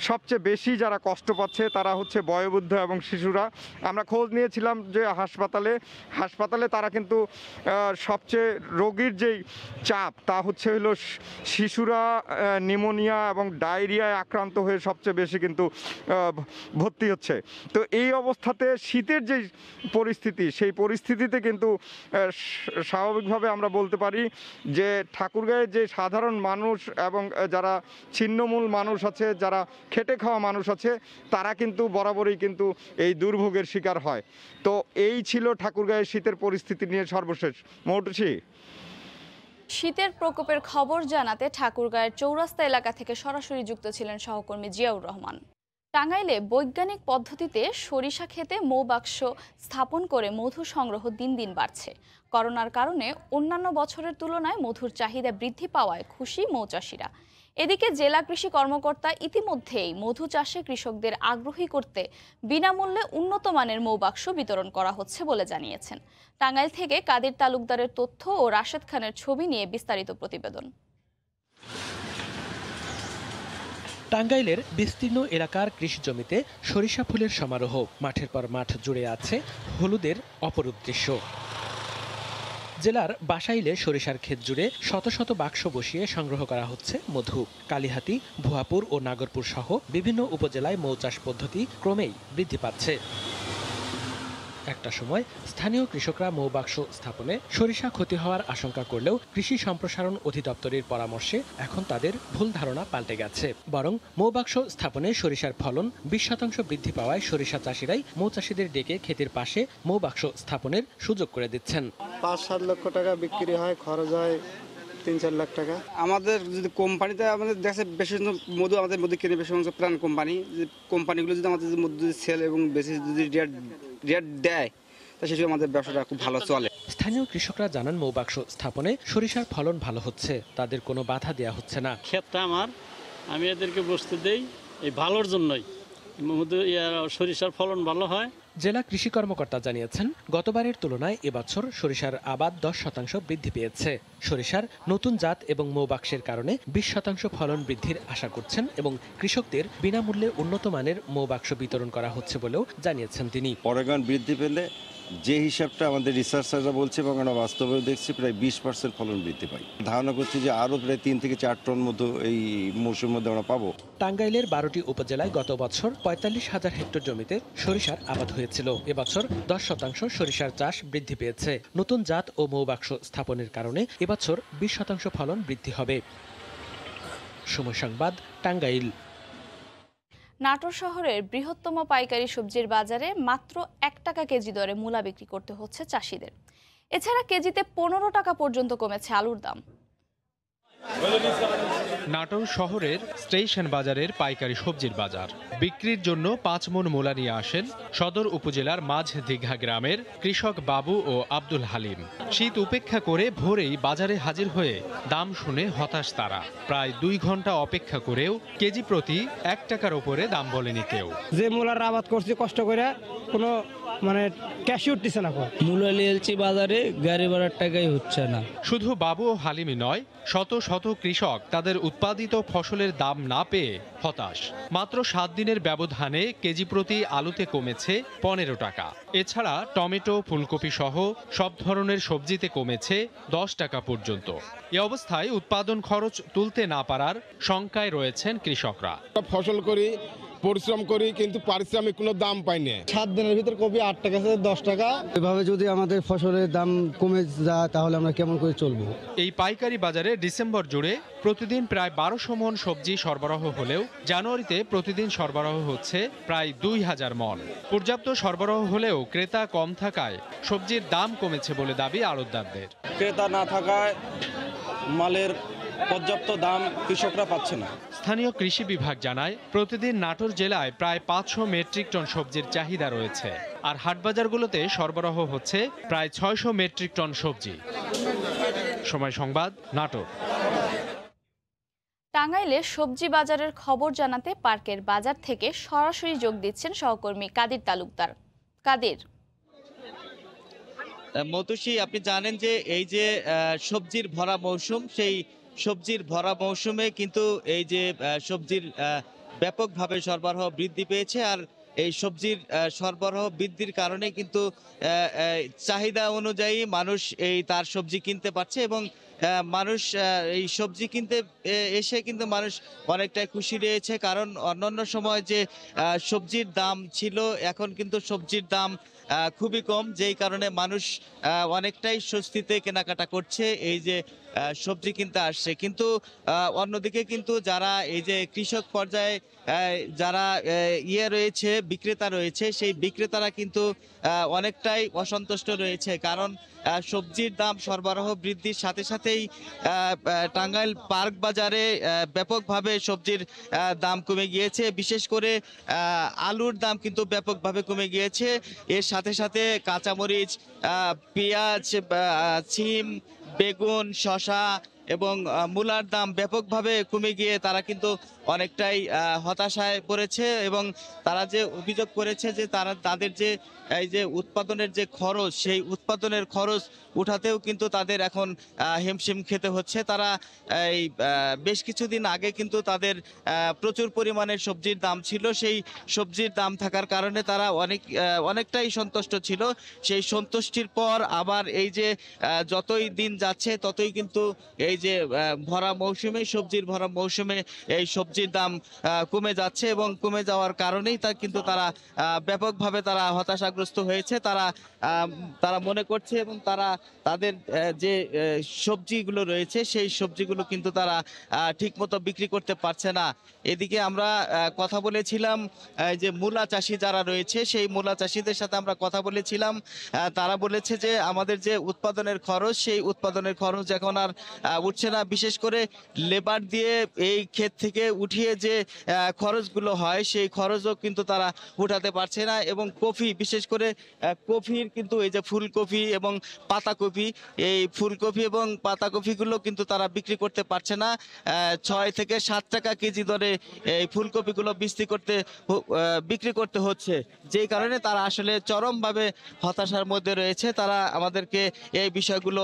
Speaker 13: সবচেয়ে বেশি যারা কষ্ট পাচ্ছে তারা হচ্ছে বয়োবৃদ্ধ এবং শিশুরা। আমরা খোঁজ নিয়েছিলাম যে হাসপাতাল হাসপাতালে তারা কিন্তু সবচেয়ে রোগীর যেই চাপ তা হলো শিশুরা নিউমোনিয়া এবং ডায়রিয়ায় আক্রান্ত হয়ে সবচেয়ে বেশি কিন্তু ভর্তি হচ্ছে। তো এই অবস্থাতে শীতের যে পরিস্থিতি, সেই পরিস্থিতিতে কিন্তু স্বাভাবিকভাবে আমরা বলতে পারি যে ঠাকুরগাঁয়ে যে সাধারণ মানুষ এবং যারা ছিন্নমূল মানুষ আছে, যারা খেটে খাওয়া মানুষ আছে, তারা কিন্তু বরাবরই কিন্তু এই দুর্ভোগের শিকার হয়। তো এই ছিল ঠাকুরগাঁয়ের শীতের পরিস্থিতি নিয়ে সর্বশেষ। মৌটুসী,
Speaker 1: শীতের প্রকোপের খবর জানাতে ঠাকুরগাঁয়ের চৌরাস্তা এলাকা থেকে সরাসরি যুক্ত ছিলেন সহকর্মী জিয়াউর রহমান। টাঙ্গাইলে বৈজ্ঞানিক পদ্ধতিতে সরিষা ক্ষেতে মৌবাক্স স্থাপন করে মধু সংগ্রহ দিন দিন বাড়ছে। করোনার কারণে অন্যান্য বছরের তুলনায় মধুর চাহিদা বৃদ্ধি পাওয়ায় খুশি মৌচাষীরা। এদিকে জেলা কৃষি কর্মকর্তা ইতিমধ্যেই মধু চাষে কৃষকদের আগ্রহী করতে বিনামূল্যে উন্নত মানের মৌবাক্স বিতরণ করা হচ্ছে বলে জানিয়েছেন। টাঙ্গাইল থেকে কাদের তালুকদারের তথ্য ও রাশেদ খানের ছবি নিয়ে বিস্তারিত প্রতিবেদন।
Speaker 15: টাঙ্গাইলের বিস্তীর্ণ এলাকার কৃষি জমিতে সরিষা ফুলের সমারোহ। মাঠের পর মাঠ জুড়ে আছে হলুদের অপরূপ দৃশ্য। জেলার বাসাইলে সরিষার ক্ষেত জুড়ে শত শত বাক্স বসিয়ে সংগ্রহ করা হচ্ছে মধু। কালিহাতী, ভুয়াপুর ও নাগরপুর সহ বিভিন্ন উপজেলায় মৌচাষ পদ্ধতি ক্রমেই বৃদ্ধি পাচ্ছে। একটা সময় স্থানীয় কৃষকরা মৌবাক্স স্থাপনে সরিষা ক্ষতি হওয়ার আশঙ্কা করলেও কৃষি সম্প্রসারণ অধিদপ্তরের পরামর্শে এখন তাদের ভুল ধারণা পাল্টে গেছে। বরং মৌবাক্স স্থাপনে সরিষার ফলন 20% বৃদ্ধি পাওয়ায় সরিষা চাষিরাই মৌচাষীদের ডেকে ক্ষেতের পাশে মৌবাক্স স্থাপনের সুযোগ করে দিচ্ছেন।
Speaker 16: 5-7 লক্ষ টাকা বিক্রি হয়, খরচ হয় 3-4 লাখ টাকা। আমাদের যদি কোম্পানিতে আমাদের দেশে বেশি মধু আমাদের মধ্যে কিনে বেশি প্রাণ কোম্পানিগুলো যদি আমাদের মধ্যে যদি সেল এবং বেশি যদি রেট দেয় তা সেটা আমাদের ব্যবসাটা খুব ভালো চলে।
Speaker 15: স্থানীয় কৃষকরা জানান মৌবাক্স স্থাপনে সরিষার ফলন ভালো হচ্ছে, তাদের কোনো বাধা দেওয়া হচ্ছে না।
Speaker 17: ক্ষেতটা আমার, আমি এদেরকে বসতে দেই এই ভালোর জন্যই, সরিষার ফলন ভালো হয়।
Speaker 15: জেলা কৃষি কর্মকর্তা জানিয়েছেন, গতবারের তুলনায় এবছর সরিষার আবাদ 10% বৃদ্ধি পেয়েছে। সরিষার নতুন জাত এবং মৌবাক্সের কারণে 20% ফলন বৃদ্ধির আশা করছেন এবং কৃষকদের বিনামূল্যে উন্নত মানের মৌবাক্স বিতরণ করা হচ্ছে বলেও জানিয়েছেন তিনি।
Speaker 18: পরাগায়ন বৃদ্ধি পেলে যে হিসাবটা আমাদের রিসার্চাররা বলছে এবং আমরা বাস্তবে দেখছি প্রায় 20% ফলন বৃদ্ধি পাই। ধারণা করছি যে আরও প্রায় 3 থেকে 4 টন মতো এই মৌসুমের মধ্যে আমরা পাবো।
Speaker 15: টাঙ্গাইলের 12টি উপজেলায় গত বছর 45,000 হেক্টর জমিতে সরিষার আবাদ হয়েছিল। এবছর 10% সরিষার চাষ বৃদ্ধি পেয়েছে। নতুন জাত ও মৌবাক্স স্থাপনের কারণে এবছর 20% ফলন বৃদ্ধি হবে। সময় সংবাদ, টাঙ্গাইল।
Speaker 1: নাটোর শহরের বৃহত্তম পাইকারি সবজির বাজারে মাত্র 1 টাকা কেজি দরে মূলা বিক্রি করতে হচ্ছে চাষিদের। এছাড়া কেজিতে 15 টাকা পর্যন্ত কমেছে আলুর দাম।
Speaker 19: নাটোর শহরের স্টেশন বাজারের পাইকারি সবজির বাজার। বিক্রির জন্য 5 মণ মূলা নিয়ে আসেন সদর উপজেলার মাঝ দীঘা গ্রামের কৃষক বাবু ও আব্দুল হালিম। শীত উপেক্ষা করে ভোরেই বাজারে হাজির হয়ে দাম শুনে হতাশ তারা। প্রায় 2 ঘন্টা অপেক্ষা করেও কেজি প্রতি 1 টাকার উপরে দাম বলেনি কেউ।
Speaker 20: যে মূলার আবাদ করছি কষ্ট করে, কোনো ক্যাশ উঠতেছে না। মূলা লিয়েছি বাজারে, গাড়ি ভাড়ার টাকাই হচ্ছে না।
Speaker 19: শুধু বাবু ও হালিমই নয়, শত শত কৃষক তাদের উৎপাদিত ফসলের দাম না পেয়ে হতাশ। মাত্র 7 দিনের ব্যবধানে কেজি প্রতি আলুতে কমেছে 15 টাকা। এছাড়া টমেটো, ফুলকপি সহ সব ধরনের সবজিতে কমেছে 10 টাকা পর্যন্ত। এ অবস্থায় উৎপাদন খরচ তুলতে না পারার শঙ্কায় রয়েছেন কৃষকরা।
Speaker 22: ফসল করি, পরিশ্রম করি, কিন্তু পারিশ্রমিক কোনো দাম পাই না।
Speaker 20: 7 দিনের ভিতর কপি 8 টাকা থেকে 10 টাকা। এভাবে যদি আমাদের ফসলের দাম কমে যায় তাহলে আমরা কেমন করে চলবো?
Speaker 19: এই পাইকারি বাজারে ডিসেম্বর জুড়ে প্রতিদিন প্রায় 1200 মণ সবজি সরবরাহ হলেও জানুয়ারিতে প্রতিদিন সরবরাহ হচ্ছে প্রায় 2000 মণ। পর্যাপ্ত সরবরাহ হলেও ক্রেতা কম থাকায় সবজির দাম কমেছে বলে দাবি আড়তদারদের।
Speaker 20: ক্রেতা না থাকায় মালের পর্যাপ্ত দাম কৃষকরা পাচ্ছে না।
Speaker 19: স্থানীয় কৃষি বিভাগ জানায়, প্রতিদিন নাটোর জেলায় প্রায় 500 মেট্রিক টন সবজির চাহিদা রয়েছে, আর হাটবাজারগুলোতে সরবরাহ হচ্ছে প্রায় 600 মেট্রিক টন সবজি। সময় সংবাদ, নাটোর।
Speaker 1: টাঙ্গাইলে সবজি বাজারের খবর জানাতে পার্কের বাজার থেকে সরাসরি যোগ দিচ্ছেন সহকর্মী কাদের তালুকদার। কাদের,
Speaker 23: মৌতুষী, আপনি জানেন যে এই যে সবজির ভরা মৌসুম, সেই সবজির ভরা মৌসুমে কিন্তু এই যে সবজির ব্যাপকভাবে সরবরাহ বৃদ্ধি পেয়েছে। আর এই সবজির সরবরাহ বৃদ্ধির কারণে কিন্তু চাহিদা অনুযায়ী মানুষ এই তার সবজি কিনতে পারছে এবং মানুষ এই সবজি কিনতে এসে কিন্তু মানুষ অনেকটাই খুশি রয়েছে, কারণ অন্যান্য সময় যে সবজির দাম ছিল এখন কিন্তু সবজির দাম খুবই কম, যেই কারণে মানুষ অনেকটাই স্বস্তিতে কেনাকাটা করছে এই যে সবজি কিনতে আসছে। কিন্তু অন্যদিকে কিন্তু যারা এই যে কৃষক পর্যায়ে যারা রয়েছে, বিক্রেতা রয়েছে, সেই বিক্রেতারা কিন্তু অনেকটাই অসন্তুষ্ট রয়েছে, কারণ সবজির দাম সরবরাহ বৃদ্ধির সাথে সাথেই টাঙ্গাইল পার্ক বাজারে ব্যাপকভাবে সবজির দাম কমে গিয়েছে। বিশেষ করে আলুর দাম কিন্তু ব্যাপকভাবে কমে গিয়েছে। এর সাথে সাথে কাঁচামরিচ, পেঁয়াজ, সিম, বেগুন, শসা এবং মূলার দাম ব্যাপকভাবে কমে গিয়ে তারা কিন্তু অনেকটাই হতাশায় পড়েছে এবং তারা যে অভিযোগ করেছে যে তাদের যে এই যে উৎপাদনের যে খরচ, সেই উৎপাদনের খরচ উঠাতেও কিন্তু তাদের এখন হিমশিম খেতে হচ্ছে। তারা এই বেশ কিছুদিন আগে কিন্তু তাদের প্রচুর পরিমাণের সবজির দাম ছিল, সেই সবজির দাম থাকার কারণে তারা অনেকটাই সন্তুষ্ট ছিল। সেই সন্তুষ্টির পর আবার এই যে যতই দিন যাচ্ছে ততই কিন্তু এই যে ভরা মৌসুমে, সবজির ভরা মৌসুমে এই সবজির দাম কমে যাচ্ছে এবং কমে যাওয়ার কারণেই কিন্তু তারা ব্যাপকভাবে তারা হতাশাগ্রস্ত হয়েছে। তারা মনে করছে এবং তাদের যে সবজিগুলো রয়েছে সেই সবজিগুলো কিন্তু তারা ঠিকমতো বিক্রি করতে পারছে না। এদিকে আমরা কথা বলেছিলাম যে মূলা চাষি যারা রয়েছে সেই মূলা চাষিদের সাথে আমরা কথা বলেছিলাম। তারা বলেছে যে আমাদের যে উৎপাদনের খরচ, সেই উৎপাদনের খরচ এখন আর উঠছে না। বিশেষ করে লেবার দিয়ে এই ক্ষেত থেকে উঠিয়ে যে খরচগুলো হয় সেই খরচও কিন্তু তারা উঠাতে পারছে না। এবং কফি, বিশেষ করে কফির কিন্তু এই যে ফুলকপি এবং পাতাকপি, এই ফুলকপি এবং পাতাকপিগুলো কিন্তু তারা বিক্রি করতে পারছে না। 6 থেকে 7 টাকা কেজি দরে এই ফুলকপিগুলো বিক্রি করতে হচ্ছে, যেই কারণে তারা আসলে চরমভাবে হতাশার মধ্যে রয়েছে। তারা আমাদেরকে এই বিষয়গুলো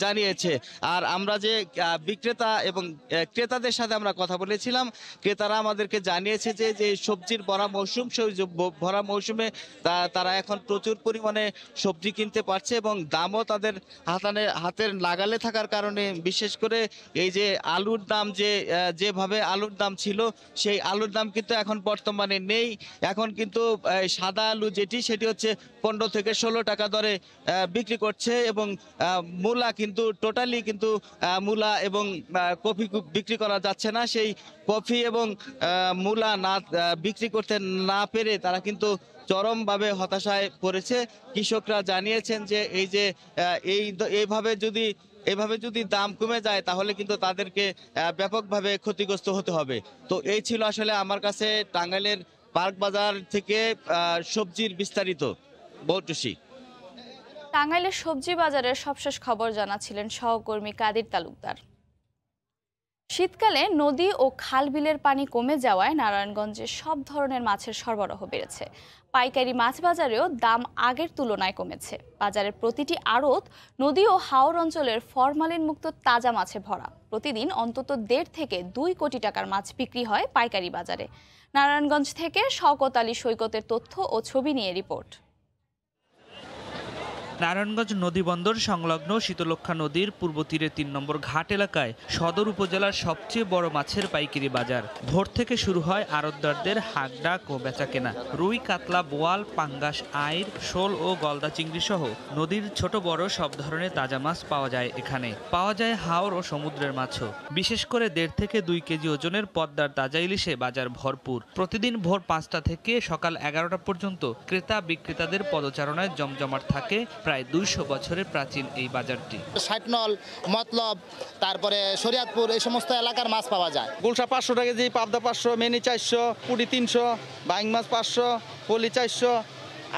Speaker 23: জানিয়েছে। আর আমরা যে বিক্রেতা এবং ক্রেতাদের সাথে আমরা কথা বলেছিলাম, ক্রেতারা আমাদেরকে জানিয়েছে যে সবজির ভরা মৌসুম, সেই ভরা মৌসুমে তারা এখন প্রচুর পরিমাণে সবজি কিনতে পারছে এবং দামও তাদের হাতের নাগালে থাকার কারণে, বিশেষ করে এই যে আলুর দাম যেভাবে আলুর দাম ছিল সেই আলুর দাম কিন্তু এখন বর্তমানে নেই। এখন কিন্তু সাদা আলু সেটি হচ্ছে 15 থেকে 16 টাকা দরে বিক্রি করছে এবং মূলা কিন্তু টোটালি কিন্তু মূলা এবং কফি বিক্রি করা যাচ্ছে না। সেই কফি এবং মূলা বিক্রি করতে না পেরে তারা কিন্তু চরমভাবে হতাশায় পড়েছে। কৃষকরা জানিয়েছেন যে এই যে এইভাবে যদি দাম কমে যায় তাহলে কিন্তু তাদেরকে ব্যাপকভাবে ক্ষতিগ্রস্ত হতে হবে। তো এই ছিল আসলে আমার কাছে টাঙ্গাইলের পার্ক বাজার থেকে সবজির বিস্তারিত। বৌটুসি।
Speaker 1: টাঙ্গাইলের সবজি বাজারের সবশেষ খবর জানাচ্ছিলেন সহকর্মী কাদির তালুকদার। শীতকালে নদী ও খাল বিলের পানি কমে যাওয়ায় নারায়ণগঞ্জে সব ধরনের মাছের সরবরাহ বেড়েছে। পাইকারি মাছ বাজারেও দাম আগের তুলনায় কমেছে। বাজারের প্রতিটি আড়ত নদী ও হাওর অঞ্চলের ফরমালিন মুক্ত তাজা মাছে ভরা। প্রতিদিন অন্তত 1.5 থেকে 2 কোটি টাকার মাছ বিক্রি হয় পাইকারি বাজারে। নারায়ণগঞ্জ থেকে শওকত আলী সৈকতের তথ্য ও ছবি নিয়ে রিপোর্ট।
Speaker 2: নারায়ণগঞ্জ নদীবন্দর সংলগ্ন শীতলক্ষ্যা নদীর পূর্ব তীরে 3 নম্বর ঘাট এলাকায় সদর উপজেলার সবচেয়ে বড় মাছের পাইকারি বাজার। ভোর থেকে শুরু হয় আড়তদারদের হাঁকডাক ও বেচাকেনা। রুই, কাতলা, বোয়াল, পাঙ্গাস, আইর, শোল ও গলদা চিংড়ি সহ নদীর ছোট বড় সব ধরনের তাজা মাছ পাওয়া যায় এখানে। পাওয়া যায় হাওর ও সমুদ্রের মাছও। বিশেষ করে 1.5 থেকে 2 কেজি ওজনের পদ্মার তাজা ইলিশে বাজার ভরপুর। প্রতিদিন ভোর 5টা থেকে সকাল 11টা পর্যন্ত ক্রেতা বিক্রেতাদের পদচারণায় জমজমাট থাকে প্রায় 200 বছরের প্রাচীন এই বাজারটি।
Speaker 3: ষাটনল, মতলব, তারপরে শরিয়াতপুর, এই সমস্ত এলাকার মাছ পাওয়া যায়।
Speaker 4: গুলশা 500 টাকা কেজি, পাবদা 500, মেনি 400, পুঁটি 300, বাইং মাছ 500, পলি 400,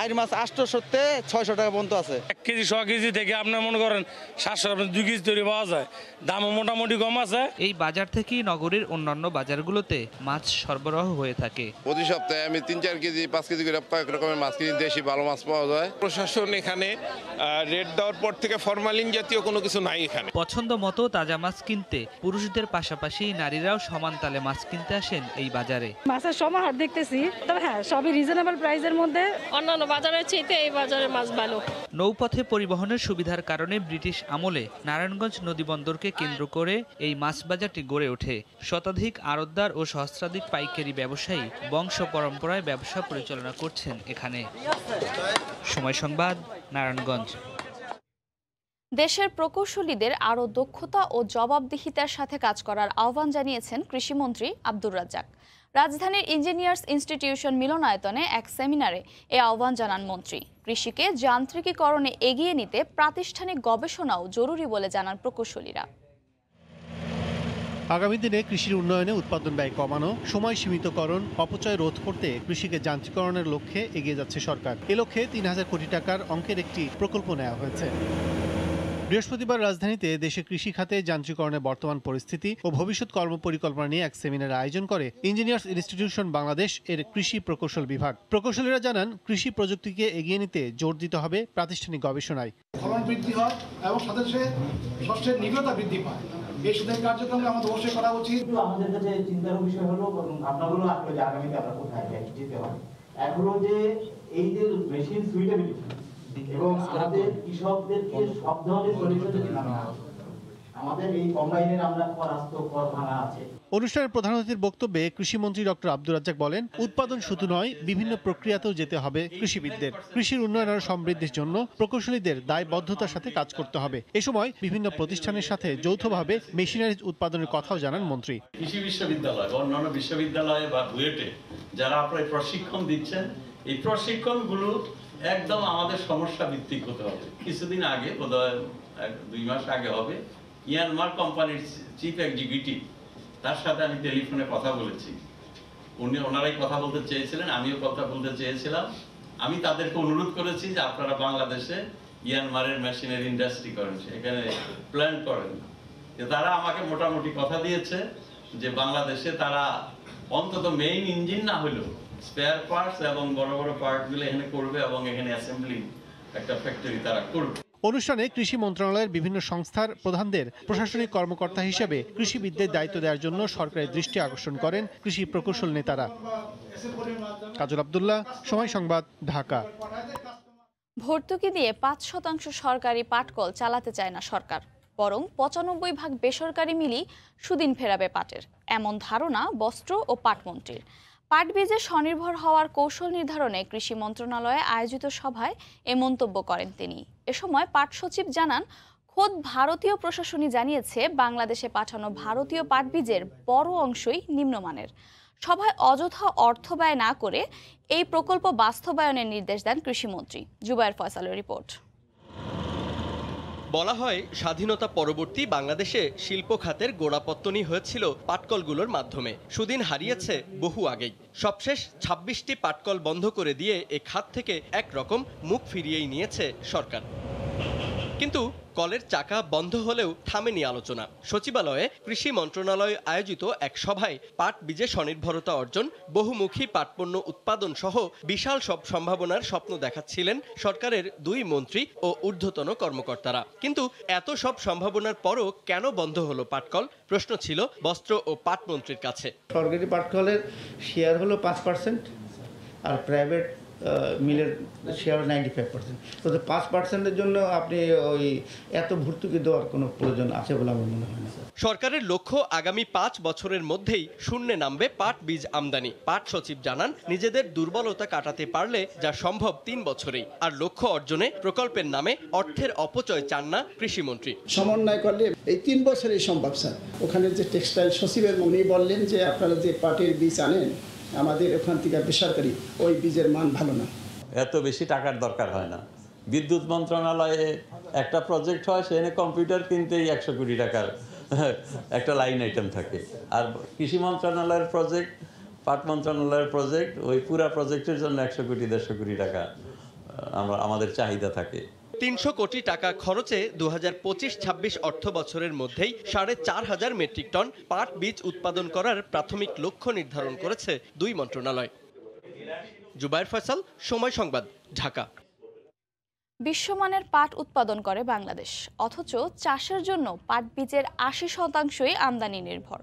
Speaker 4: আইর মাছ 800 থেকে 600 টাকা পর্যন্ত আছে।
Speaker 6: 1 কেজি 100 কেজি থেকে আপনার মনে করেন 700 2 কেজি তৈরি পাওয়া যায়, দামও মোটামুটি কম আছে।
Speaker 2: এই বাজার থেকেই নগরীর অন্যান্য বাজারগুলোতে মাছ সরবরাহ হয়ে থাকে।
Speaker 7: প্রতি সপ্তাহে আমি 3-4 কেজি 5 কেজি করে কয়েক রকমের মাছ কিনি, দেশি ভালো মাছ পাওয়া যায়।
Speaker 21: প্রশাসন এখানে রেট দেওয়ার পর থেকে ফরমালিন জাতীয় কোনো কিছু নাই এখানে।
Speaker 2: পছন্দ মতো তাজা মাছ কিনতে পুরুষদের পাশাপাশি নারীরাও সমান তালে মাছ কিনতে আসেন এই বাজারে।
Speaker 24: মাছের সমাহার দেখতেছি, তবে হ্যাঁ সবই রিজনেবল প্রাইসের মধ্যে, অন্যান্য বাজারের চাইতে এই বাজারের মাছ ভালো।
Speaker 2: নৌপথে পরিবহনের সুবিধার কারণে ব্রিটিশ আমলে নারায়ণগঞ্জ নদীবন্দরকে কেন্দ্র করে এই মাছ বাজারটি গড়ে ওঠে। শতাধিক আড়তদার ও সহস্রাধিক পাইকারি ব্যবসায়ী বংশ পরম্পরায় ব্যবসা পরিচালনা করছেন এখানে। সময় সংবাদ, নারায়ণগঞ্জ।
Speaker 1: দেশের প্রকৌশলীদের আরও দক্ষতা ও জবাবদিহিতার সাথে কাজ করার আহ্বান জানিয়েছেন কৃষিমন্ত্রী আব্দুর রাজ্জাক। রাজধানীর ইঞ্জিনিয়ার্স ইনস্টিটিউশন মিলনায়তনে এক সেমিনারে এ আহ্বান জানান মন্ত্রী। কৃষিকে যান্ত্রিকীকরণে এগিয়ে নিতে প্রাতিষ্ঠানিক গবেষণাও জরুরি বলে জানান প্রকৌশলীরা।
Speaker 25: আগামী দিনে কৃষির উন্নয়নে উৎপাদন ব্যয় কমানো, সময় সীমিতকরণ, অপচয় রোধ করতে কৃষিকে যান্ত্রিকরণের লক্ষ্যে এগিয়ে যাচ্ছে সরকার। এ লক্ষ্যে 3000 কোটি টাকার অঙ্কের একটি প্রকল্প নেওয়া হয়েছে। বৃহস্পতিবার রাজধানীতে দেশে কৃষি খাতে যান্ত্রিকরণের বর্তমান পরিস্থিতি ও ভবিষ্যৎ কর্মপরিকল্পনা নিয়ে এক সেমিনার আয়োজন করে ইঞ্জিনিয়ার্স ইনস্টিটিউশন বাংলাদেশ এর কৃষি প্রকৌশল বিভাগ। প্রকৌশলীরা জানান, কৃষি প্রযুক্তিকে এগিয়ে নিতে জোর দিতে হবে প্রাতিষ্ঠানিক গবেষণায়।
Speaker 26: ফলন বৃদ্ধি হয় এবং সাথে সাথে শস্যের নিবিড়তা বৃদ্ধি পায়। এই সুদের কার্যক্রমে আমাদের অবশ্যই করা উচিত।
Speaker 27: আমাদের কাছে চিন্তার বিষয় হলো আপনাগুলো আসলে যে আগামীতে আমরা কোথায় যেতে হবে। এখনো যে এই যে মেশিন সুইটেবিলিটি এবং আমাদের কৃষকদেরকে সব ধরনের সলিউশন জানানো হবে। আমাদের এই কম্বাইনের আমরা পরাস্ত কর ভাঙা আছে।
Speaker 25: অনুষ্ঠানের প্রধান অতিথির বক্তব্যে কৃষিমন্ত্রী ডক্টর আব্দুর রাজ্জাক বলেন, উৎপাদন শুধু নয়, বিভিন্ন প্রক্রিয়াতেও যেতে হবে কৃষিবিদদের। কৃষির উন্নয়ন ও সমৃদ্ধির জন্য প্রকৌশলীদের দায়বদ্ধতার সাথে কাজ করতে হবে। এ সময় বিভিন্ন প্রতিষ্ঠানের সাথে যৌথভাবে মেশিনারিজ উৎপাদনের কথাও জানান মন্ত্রী।
Speaker 29: কৃষি বিশ্ববিদ্যালয় বা অন্যান্য বিশ্ববিদ্যালয়ে বা বুয়েটে যারা আপনার প্রশিক্ষণ দিচ্ছেন, এই প্রশিক্ষণগুলো একদম আমাদের সমস্যা ভিত্তিক হতে হবে। কিছুদিন আগে, বোধহয় 2 মাস আগে হবে, ইয়ানমার কোম্পানির চিফ এক্সিকিউটিভ, তার সাথে আমি টেলিফোনে কথা বলেছি। ওনারাই কথা বলতে চেয়েছিলেন, আমিও কথা বলতে চেয়েছিলাম। আমি তাদেরকে অনুরোধ করেছি যে আপনারা বাংলাদেশে ইয়ানমারের মেশিনের ইন্ডাস্ট্রি করেন, এখানে প্ল্যান করেন। তারা আমাকে মোটামুটি কথা দিয়েছে যে বাংলাদেশে তারা অন্তত মেইন ইঞ্জিন না হলেও স্পেয়ার পার্টস এবং বড় বড় পার্টগুলো এখানে করবে এবং এখানে অ্যাসেম্বলি একটা ফ্যাক্টরি তারা করবে।
Speaker 25: অনুষ্ঠানে কৃষি মন্ত্রণালয়ের বিভিন্ন সংস্থার প্রধানদের প্রশাসনিক কর্মকর্তা হিসেবে কৃষিবিদদের দায়িত্ব দেওয়ার জন্য সরকারের দৃষ্টি আকর্ষণ করেন কৃষি প্রকৌশল নেতারা। কাজল আব্দুল্লাহ, সময় সংবাদ, ঢাকা।
Speaker 1: ভর্তুকি দিয়ে 5% সরকারি পাটকল চালাতে চায় না সরকার, বরং 95% বেসরকারি মিলই সুদিন ফেরাবে পাটের, এমন ধারণা বস্ত্র ও পাটমন্ত্রীর। পাট বীজে স্বনির্ভর হওয়ার কৌশল নির্ধারণে কৃষি মন্ত্রণালয়ে আয়োজিত সভায় এ মন্তব্য করেন তিনি। এ সময় পাট সচিব জানান, খোদ ভারতীয় প্রশাসনই জানিয়েছে বাংলাদেশে পাঠানো ভারতীয় পাট বীজের বড় অংশই নিম্নমানের। সভায় অযথা অর্থ ব্যয় না করে এই প্রকল্প বাস্তবায়নের নির্দেশ দেন কৃষিমন্ত্রী। জুবায়ের ফয়সালের রিপোর্ট।
Speaker 30: বলা হয়, স্বাধীনতা পরবর্তী বাংলাদেশে শিল্প খাতের গোড়াপত্তনই হয়েছিল পাটকলগুলোর মাধ্যমে। সুদিন হারিয়েছে বহু আগেই। সবশেষ 26টি পাটকল বন্ধ করে দিয়ে এ খাত থেকে একরকম মুখ ফিরিয়েই নিয়েছে সরকার। কিন্তু কলের চাকা বন্ধ হলেও থামেনি আলোচনা। সচিবালয়ে কৃষি মন্ত্রণালয় আয়োজিত এক সভায় পাট বীজে স্বনির্ভরতা অর্জন, বহুমুখী পাটপণ্য উৎপাদন সহ বিশাল সব সম্ভাবনার স্বপ্ন দেখাচ্ছিলেন সরকারের 2 মন্ত্রী ও ঊর্ধ্বতন কর্মকর্তারা। কিন্তু এত সব সম্ভাবনার পরও কেন বন্ধ হলো পাটকল? প্রশ্ন ছিল বস্ত্র ও পাট মন্ত্রীর কাছে।
Speaker 31: সরকারি পাটকলের শেয়ার হলো 5% আর প্রাইভেট মিলের শেয়ার 95%। তো 5%-এর জন্য আপনি ওই এত ভর্তুকি দেওয়ার কোনো প্রয়োজন আছে বলে আমার মনে হয় না।
Speaker 30: সরকারের লক্ষ্য আগামী 5 বছরের মধ্যেই শূন্যে নামবে পাট বীজ আমদানি। পাট সচিব জানান, নিজেদের দুর্বলতা কাটাতে পারলে যা সম্ভব 3 বছরেই। আর লক্ষ্য অর্জনে প্রকল্পের নামে অর্থের অপচয় চান না কৃষিমন্ত্রী।
Speaker 32: সমন্বয় করলে এই 3 বছরেই সম্ভব স্যার। ওখানে যে টেক্সটাইল সচিবের উনি বললেন যে আপনারা যে পাটের বীজ আনেন আমাদের ওখান থেকে বেসরকারি, ওই বীজের মান ভালো না।
Speaker 33: এত বেশি টাকার দরকার হয় না। বিদ্যুৎ মন্ত্রণালয়ে একটা প্রজেক্ট হয়, সেখানে কম্পিউটার কিনতেই 100 কোটি টাকার একটা লাইন আইটেম থাকে। আর কৃষি মন্ত্রণালয়ের প্রজেক্ট পাট মন্ত্রণালয়ের প্রজেক্ট, ওই পুরা প্রজেক্টের জন্য 100 কোটি 150 কোটি টাকা আমাদের চাহিদা থাকে।
Speaker 30: 300 কোটি টাকা খরচে 2025-26 অর্থ বছরের মধ্যেই 4,500 মেট্রিক টন পাট বীজ উৎপাদন করার প্রাথমিক লক্ষ্য নির্ধারণ করেছে দুই মন্ত্রণালয়। জুবায়ের ফয়সাল, সময় সংবাদ, ঢাকা।
Speaker 1: বিশ্বমানের পাট উৎপাদন করে বাংলাদেশ, অথচ চাষের জন্য পাট বীজের 80% আমদানি নির্ভর,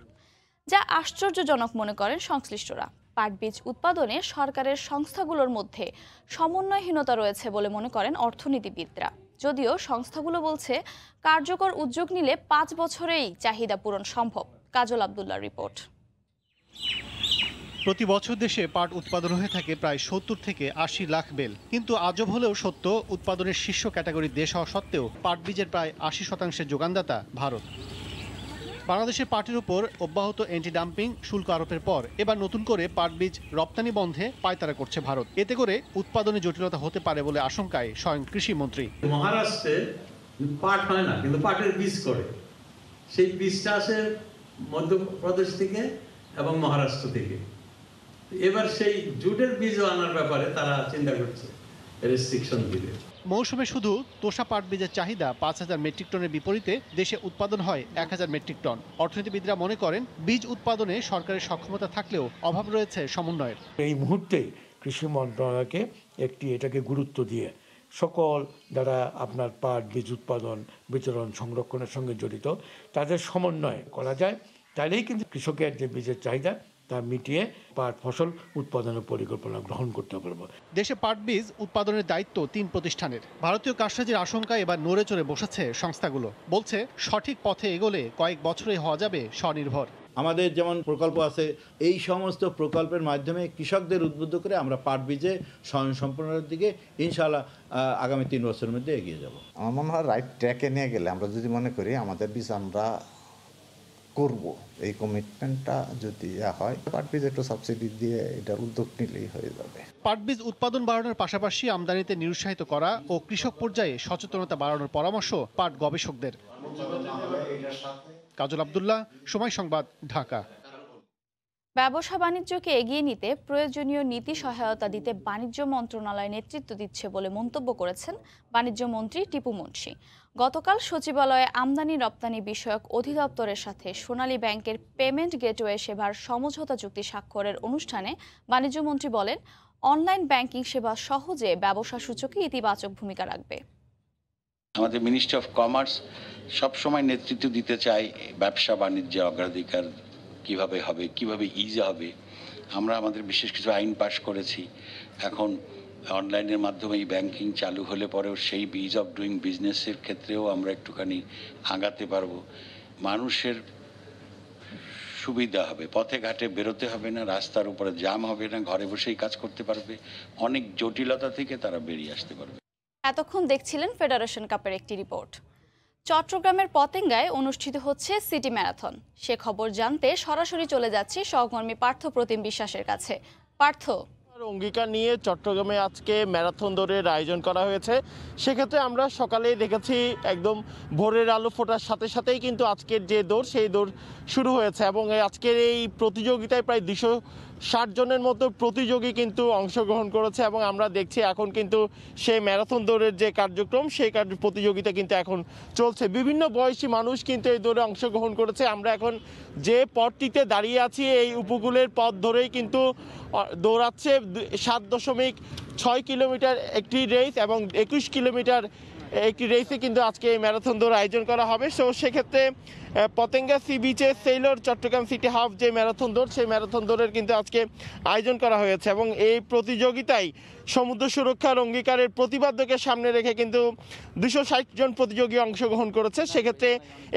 Speaker 1: যা আশ্চর্যজনক মনে করেন সংশ্লিষ্টরা। পাট বীজ উৎপাদনে সরকারের সংস্থাগুলোর মধ্যে সমন্বয়হীনতা রয়েছে বলে মনে করেন অর্থনীতিবিদরা। যদিও সংস্থাগুলো বলছে কার্যকর উদ্যোগ নিলে 5 বছরেই চাহিদা পূরণ সম্ভব। কাজল আব্দুল্লাহর রিপোর্ট।
Speaker 25: প্রতি বছর দেশে পাট উৎপাদন হয়ে থাকে প্রায় 70 থেকে 80 লাখ বেল, কিন্তু আজব হলেও সত্য, উৎপাদনের শীর্ষ ক্যাটাগরির দেশ হওয়া সত্ত্বেও পাট বীজের প্রায় 80% যোগানদাতা ভারত। বাংলাদেশের পাটের উপর অব্যাহত অ্যান্টি ডাম্পিং শুল্ক আরোপের পর এবার নতুন করে পাট বীজ রপ্তানি বন্ধে পায়তারা করছে ভারত। এতে করে উৎপাদনে জটিলতা হতে পারে বলে আশঙ্কায় স্বয়ং কৃষি মন্ত্রী।
Speaker 33: মহারাষ্ট্রে পাট হয় না, কিন্তু পাটের বীজ করে, সেই বীজটা আসে মধ্যপ্রদেশ থেকে এবং মহারাষ্ট্র থেকে। এবার সেই জুটের বীজও আনার ব্যাপারে তারা চিন্তা করছে রেস্ট্রিকশন দিলে।
Speaker 25: মৌসুমে শুধু তোষা পাট বীজের চাহিদা 5,000 মেট্রিক টনের বিপরীতে দেশে উৎপাদন হয় 1,000 মেট্রিক টন। অর্থনীতিবিদরা মনে করেন বীজ উৎপাদনে সরকারের সক্ষমতা থাকলেও অভাব রয়েছে সমন্বয়ের।
Speaker 5: এই মুহূর্তে কৃষি মন্ত্রণালয়কে এটাকে গুরুত্ব দিয়ে সকল যারা আপনার পাট বীজ উৎপাদন, বিতরণ, সংরক্ষণের সঙ্গে জড়িত তাদের সমন্বয় করা যায়, তাহলেই কিন্তু কৃষকের যে বীজের চাহিদা তা মিটিয়ে পাট ফসল উৎপাদনের পরিকল্পনা গ্রহণ করতে পারবো।
Speaker 25: দেশে পাট বীজ উৎপাদনের দায়িত্ব 3 প্রতিষ্ঠানের। ভারতীয় কারসাজির আশঙ্কা এবার নড়ে চড়ে বসেছে সংস্থাগুলো। বলছে সঠিক পথে এগোলে কয়েক বছরে হওয়া যাবে স্বনির্ভর।
Speaker 8: আমাদের যেমন প্রকল্প আছে, এই সমস্ত প্রকল্পের মাধ্যমে কৃষকদের উদ্বুদ্ধ করে আমরা পাট বীজে স্বয়ংসম্পূর্ণের দিকে ইনশাআল্লাহ আগামী 3 বছরের মধ্যে এগিয়ে যাব।
Speaker 9: আমার মনে হয় রাইট ট্র্যাকে নিয়ে গেলে আমরা যদি মনে করি আমাদের বীজ আমরা করব, এই কমিটমেন্টটা যদি হয়, পাট বীজ একটু সাবসিডি দিয়ে এটার উদ্যোগ নিলেই হয়ে যাবে।
Speaker 25: পাট বীজ উৎপাদন বাড়ানোর পাশাপাশি আমদানিতে নিরুৎসাহিত করা ও কৃষক পর্যায়ে সচেতনতা বাড়ানোর পরামর্শ পাট গবেষকদের। কাজল আব্দুল্লাহ, সময় সংবাদ, ঢাকা।
Speaker 1: ব্যবসা বাণিজ্যকে এগিয়ে নিতে প্রয়োজনীয় নীতি সহায়তা দিতে বাণিজ্য মন্ত্রণালয় নেতৃত্ব দিচ্ছে বলে মন্তব্য করেছেন বাণিজ্য মন্ত্রী টিপু মুনশি। গতকাল সচিবালয়ে আমদানি রপ্তানি বিষয়ক অধিদপ্তরের সাথে সোনালী ব্যাংকের পেমেন্ট গেটওয়ে সেবার সমঝোতা চুক্তি স্বাক্ষরের অনুষ্ঠানে বাণিজ্য মন্ত্রী বলেন, অনলাইন ব্যাংকিং সেবা সহজে ব্যবসা সূচকে ইতিবাচক ভূমিকা রাখবে।
Speaker 10: আমাদের মিনিস্ট্রি অফ কমার্স সবসময় নেতৃত্ব দিতে চায় ব্যবসা বাণিজ্যে অগ্রাধিকার কিভাবে হবে, কিভাবে ইজি হবে। আমরা আমাদের বিশেষ কিছু আইন পাশ করেছি। এখন অনলাইনের মাধ্যমে এই ব্যাংকিং চালু হলে পরেও সেই ইজ অফ ডুইং বিজনেসের ক্ষেত্রেও আমরা একটুখানি আগাতে পারবো। মানুষের সুবিধা হবে, পথে ঘাটে বেরোতে হবে না, রাস্তার উপরে জ্যাম হবে না, ঘরে বসেই কাজ করতে পারবে, অনেক জটিলতা থেকে তারা বেরিয়ে আসতে পারবে।
Speaker 1: এতক্ষণ দেখছিলেন ফেডারেশন কাপের একটি রিপোর্ট। চট্টগ্রামের পতেঙ্গায় অনুষ্ঠিত হচ্ছে সিটি ম্যারাথন। সে খবর জানতে সরাসরি চলে যাচ্ছি সহকর্মী পার্থ প্রতিম বিশ্বাসের কাছে। পার্থ,
Speaker 11: অঙ্গীকার নিয়ে চট্টগ্রামে আজকে ম্যারাথন দৌড়ের আয়োজন করা হয়েছে। সেক্ষেত্রে আমরা সকালেই দেখেছি একদম ভোরের আলো ফোটার সাথে সাথেই কিন্তু আজকের যে দৌড়, সেই দৌড় শুরু হয়েছে এবং আজকের এই প্রতিযোগিতায় প্রায় 260 জনের মতো প্রতিযোগী কিন্তু অংশগ্রহণ করেছে এবং আমরা দেখছি এখন কিন্তু সেই ম্যারাথন দৌড়ের যে কার্যক্রম, সেই প্রতিযোগিতা কিন্তু এখন চলছে। বিভিন্ন বয়সী মানুষ কিন্তু এই দৌড়ে অংশগ্রহণ করেছে। আমরা এখন যে পথটিতে দাঁড়িয়ে আছি, এই উপকূলের পথ ধরেই কিন্তু দৌড়াচ্ছে 7.6 কিলোমিটার একটি রেস এবং 21 কিলোমিটার একটি রেসে কিন্তু আজকে এই ম্যারাথন দৌড় আয়োজন করা হবে। সো সেক্ষেত্রে পতেঙ্গা সি বিচে সেইলর চট্টগ্রাম সিটি হাফ যে ম্যারাথন দৌড়, সেই ম্যারাথন দৌড়ের কিন্তু আজকে আয়োজন করা হয়েছে এবং এই প্রতিযোগিতায় সমুদ্র সুরক্ষার অঙ্গীকারের প্রতিবাদ্যকে সামনে রেখে কিন্তু 260 জন প্রতিযোগী অংশগ্রহণ করেছে। সেক্ষেত্রে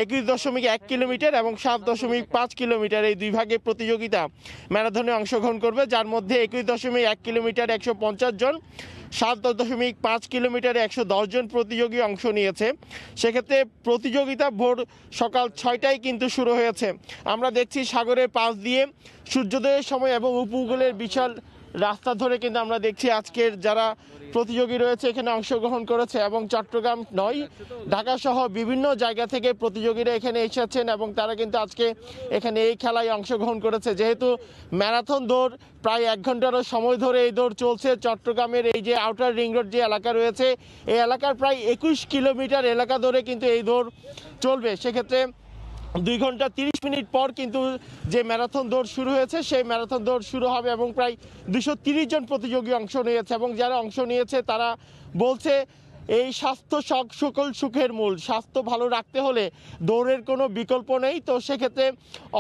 Speaker 11: 21.1 কিলোমিটার এবং 7.5 কিলোমিটার এই দুই ভাগে প্রতিযোগিতা ম্যারাথনে অংশগ্রহণ করবে, যার মধ্যে 21.1 কিলোমিটার 150 জন, 7.5 কিলোমিটারে 110 জন প্রতিযোগী অংশ নিয়েছে। সেক্ষেত্রে প্রতিযোগিতা ভোর সকাল 6টায় কিন্তু শুরু হয়েছে। আমরা দেখছি সাগরের পাশ দিয়ে সূর্যোদয়ের সময় এবং উপকূলের বিশাল রাস্তা ধরে কিন্তু আমরা দেখছি আজকের যারা প্রতিযোগী রয়েছে এখানে অংশগ্রহণ করেছে এবং চট্টগ্রাম নয় ঢাকা সহ বিভিন্ন জায়গা থেকে প্রতিযোগীরা এখানে এসেছেন এবং তারা কিন্তু আজকে এখানে এই খেলায় অংশগ্রহণ করেছে। যেহেতু ম্যারাথন দৌড় প্রায় 1 ঘন্টারও সময় ধরে এই দৌড় চলছে, চট্টগ্রামের এই যে আউটার রিং রোড যে এলাকা রয়েছে এই এলাকার প্রায় 21 কিলোমিটার এলাকা ধরে কিন্তু এই দৌড় চলবে। সেক্ষেত্রে 2 ঘন্টা 30 মিনিট পর কিন্তু যে ম্যারাথন দৌড় শুরু হয়েছে সেই ম্যারাথন দৌড় শুরু হবে এবং প্রায় 230 জন প্রতিযোগী অংশ নিয়েছে এবং যারা অংশ নিয়েছে তারা বলছে এই স্বাস্থ্য সকল সুখের মূল। স্বাস্থ্য ভালো রাখতে হলে দৌড়ের কোনো বিকল্প নেই। তো সেক্ষেত্রে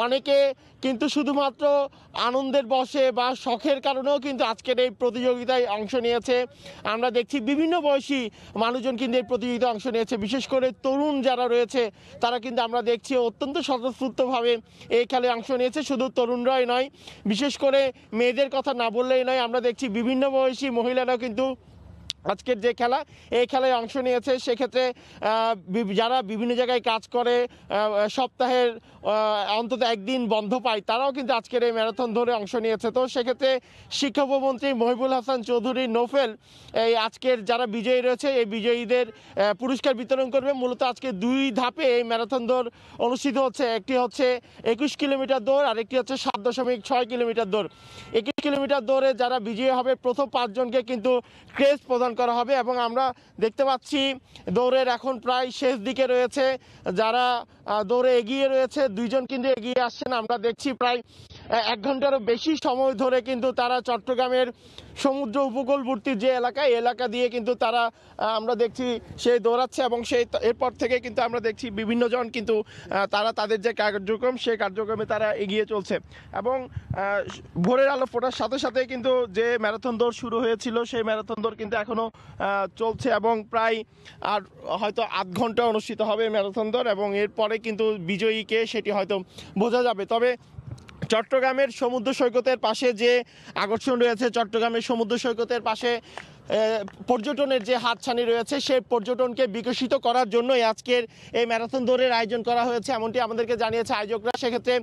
Speaker 11: অনেকে কিন্তু শুধুমাত্র আনন্দের বশে বা শখের কারণেও কিন্তু আজকের এই প্রতিযোগিতায় অংশ নিয়েছে। আমরা দেখছি বিভিন্ন বয়সী মানুষজন কিন্তু এই প্রতিযোগিতায় অংশ নিয়েছে, বিশেষ করে তরুণ যারা রয়েছে তারা কিন্তু আমরা দেখছি অত্যন্ত স্বতঃস্ফূর্তভাবে এই খেলায় অংশ নিয়েছে। শুধু তরুণরাই নয়, বিশেষ করে মেয়েদের কথা না বললেই নয়, আমরা দেখছি বিভিন্ন বয়সী মহিলারাও কিন্তু আজকের যে খেলা এই খেলায় অংশ নিয়েছে। সেক্ষেত্রে যারা বিভিন্ন জায়গায় কাজ করে সপ্তাহের অন্তত একদিন বন্ধ পায় তারাও কিন্তু আজকের এই ম্যারাথন ধরে অংশ নিয়েছে। তো সেক্ষেত্রে শিক্ষামন্ত্রী মহিবুল হাসান চৌধুরী নোফেল এই আজকের যারা বিজয়ী রয়েছে এই বিজয়ীদের পুরস্কার বিতরণ করবে। মূলত আজকে 2 ধাপে এই ম্যারাথন দৌড় অনুষ্ঠিত হচ্ছে। একটি হচ্ছে 21 কিলোমিটার দৌড় আর একটি হচ্ছে 7.6 কিলোমিটার দৌড়। 21 কিলোমিটার দৌড়ে যারা বিজয়ী হবে প্রথম 5 জনকে কিন্তু ক্রেস্ট প্রদান করা হবে এবং আমরা দেখতে পাচ্ছি দৌড়ের এখন প্রায় শেষ দিকে রয়েছে। যারা দৌড়ে এগিয়ে রয়েছে 2 জন কিন্তু এগিয়ে আসছেন। আমরা দেখছি প্রায় 1 ঘন্টারও বেশি সময় ধরে কিন্তু তারা চট্টগ্রামের সমুদ্র উপকূলবর্তী যে এলাকা দিয়ে কিন্তু তারা আমরা দেখছি সে দৌড়াচ্ছে এবং এরপর থেকে কিন্তু আমরা দেখছি বিভিন্ন জন কিন্তু তারা তাদের যে কার্যক্রম সেই কার্যক্রমে তারা এগিয়ে চলছে এবং ভোরের আলো ফোটার সাথে সাথে কিন্তু যে ম্যারাথন দৌড় শুরু হয়েছিল সেই ম্যারাথন দৌড় কিন্তু এখনো চলছে এবং প্রায় আর হয়তো 8 ঘন্টা অনুষ্ঠিত হবে ম্যারাথন দৌড় এবং এরপরে কিন্তু বিজয়ীকে সেটি হয়তো বোঝা যাবে। তবে চট্টগ্রামের সমুদ্র সৈকতের পাশে যে আকর্ষণ রয়েছে, চট্টগ্রামের সমুদ্র সৈকতের পাশে পর্যটনের যে হাতছানি রয়েছে সেই পর্যটনকে বিকশিত করার জন্যই আজকের এই ম্যারাথন দৌড়ের আয়োজন করা হয়েছে এমনটি আমাদেরকে জানিয়েছে আয়োজকরা। সেক্ষেত্রে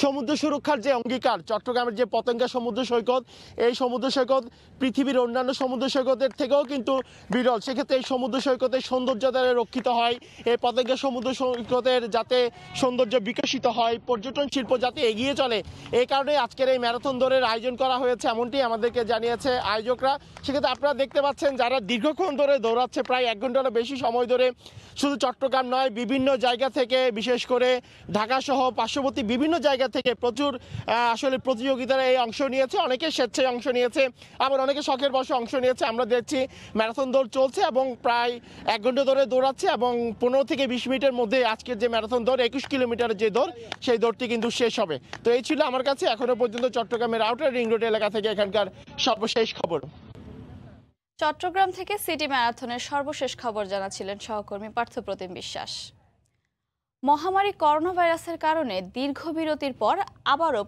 Speaker 11: সমুদ্র সুরক্ষার যে অঙ্গীকার, চট্টগ্রামের যে পতেঙ্গা সমুদ্র সৈকত এই সমুদ্র সৈকত পৃথিবীর অন্যান্য সমুদ্র সৈকতের থেকেও কিন্তু বিরল। সেক্ষেত্রে এই সমুদ্র সৈকতের সৌন্দর্য দ্বারা রক্ষিত হয়, এই পতেঙ্গা সমুদ্র সৈকতের যাতে সৌন্দর্য বিকশিত হয়, পর্যটন শিল্প যাতে এগিয়ে চলে, এই কারণে আজকের এই ম্যারাথন দৌড়ের আয়োজন করা হয়েছে এমনটি আমাদেরকে জানিয়েছে আয়োজকরা। সেক্ষেত্রে আপনারা দেখতে পাচ্ছেন যারা দীর্ঘক্ষণ ধরে দৌড়াচ্ছে প্রায় 1 ঘন্টারও বেশি সময় ধরে, শুধু চট্টগ্রাম নয় বিভিন্ন জায়গা থেকে বিশেষ করে ঢাকা সহ পার্শ্ববর্তী বিভিন্ন জায়গা থেকে প্রচুর আসলে প্রতিযোগিতারা এই অংশ নিয়েছে। অনেকে স্বেচ্ছায় অংশ নিয়েছে, আবার অনেকে শখের বশে অংশ নিয়েছে। আমরা দেখছি ম্যারাথন দৌড় চলছে এবং প্রায় 1 ঘন্টা ধরে দৌড়াচ্ছে এবং 15 থেকে 20 মিনিটের মধ্যে আজকের যে ম্যারাথন দৌড় 21 কিলোমিটারের যে দৌড় সেই দৌড়টি কিন্তু শেষ হবে। তো এই ছিল আমার কাছে এখনো পর্যন্ত চট্টগ্রামের আউটার রিং রোড এলাকা থেকে এখানকার সর্বশেষ খবর।
Speaker 1: চট্টগ্রাম থেকে সিটি ম্যারাথনের সর্বশেষ খবর জানাচ্ছিলেন সহকর্মী পার্থপ্রতিম বিশ্বাস। মহামারী করোনা ভাইরাসের কারণে দীর্ঘ বিরতির পর আবারও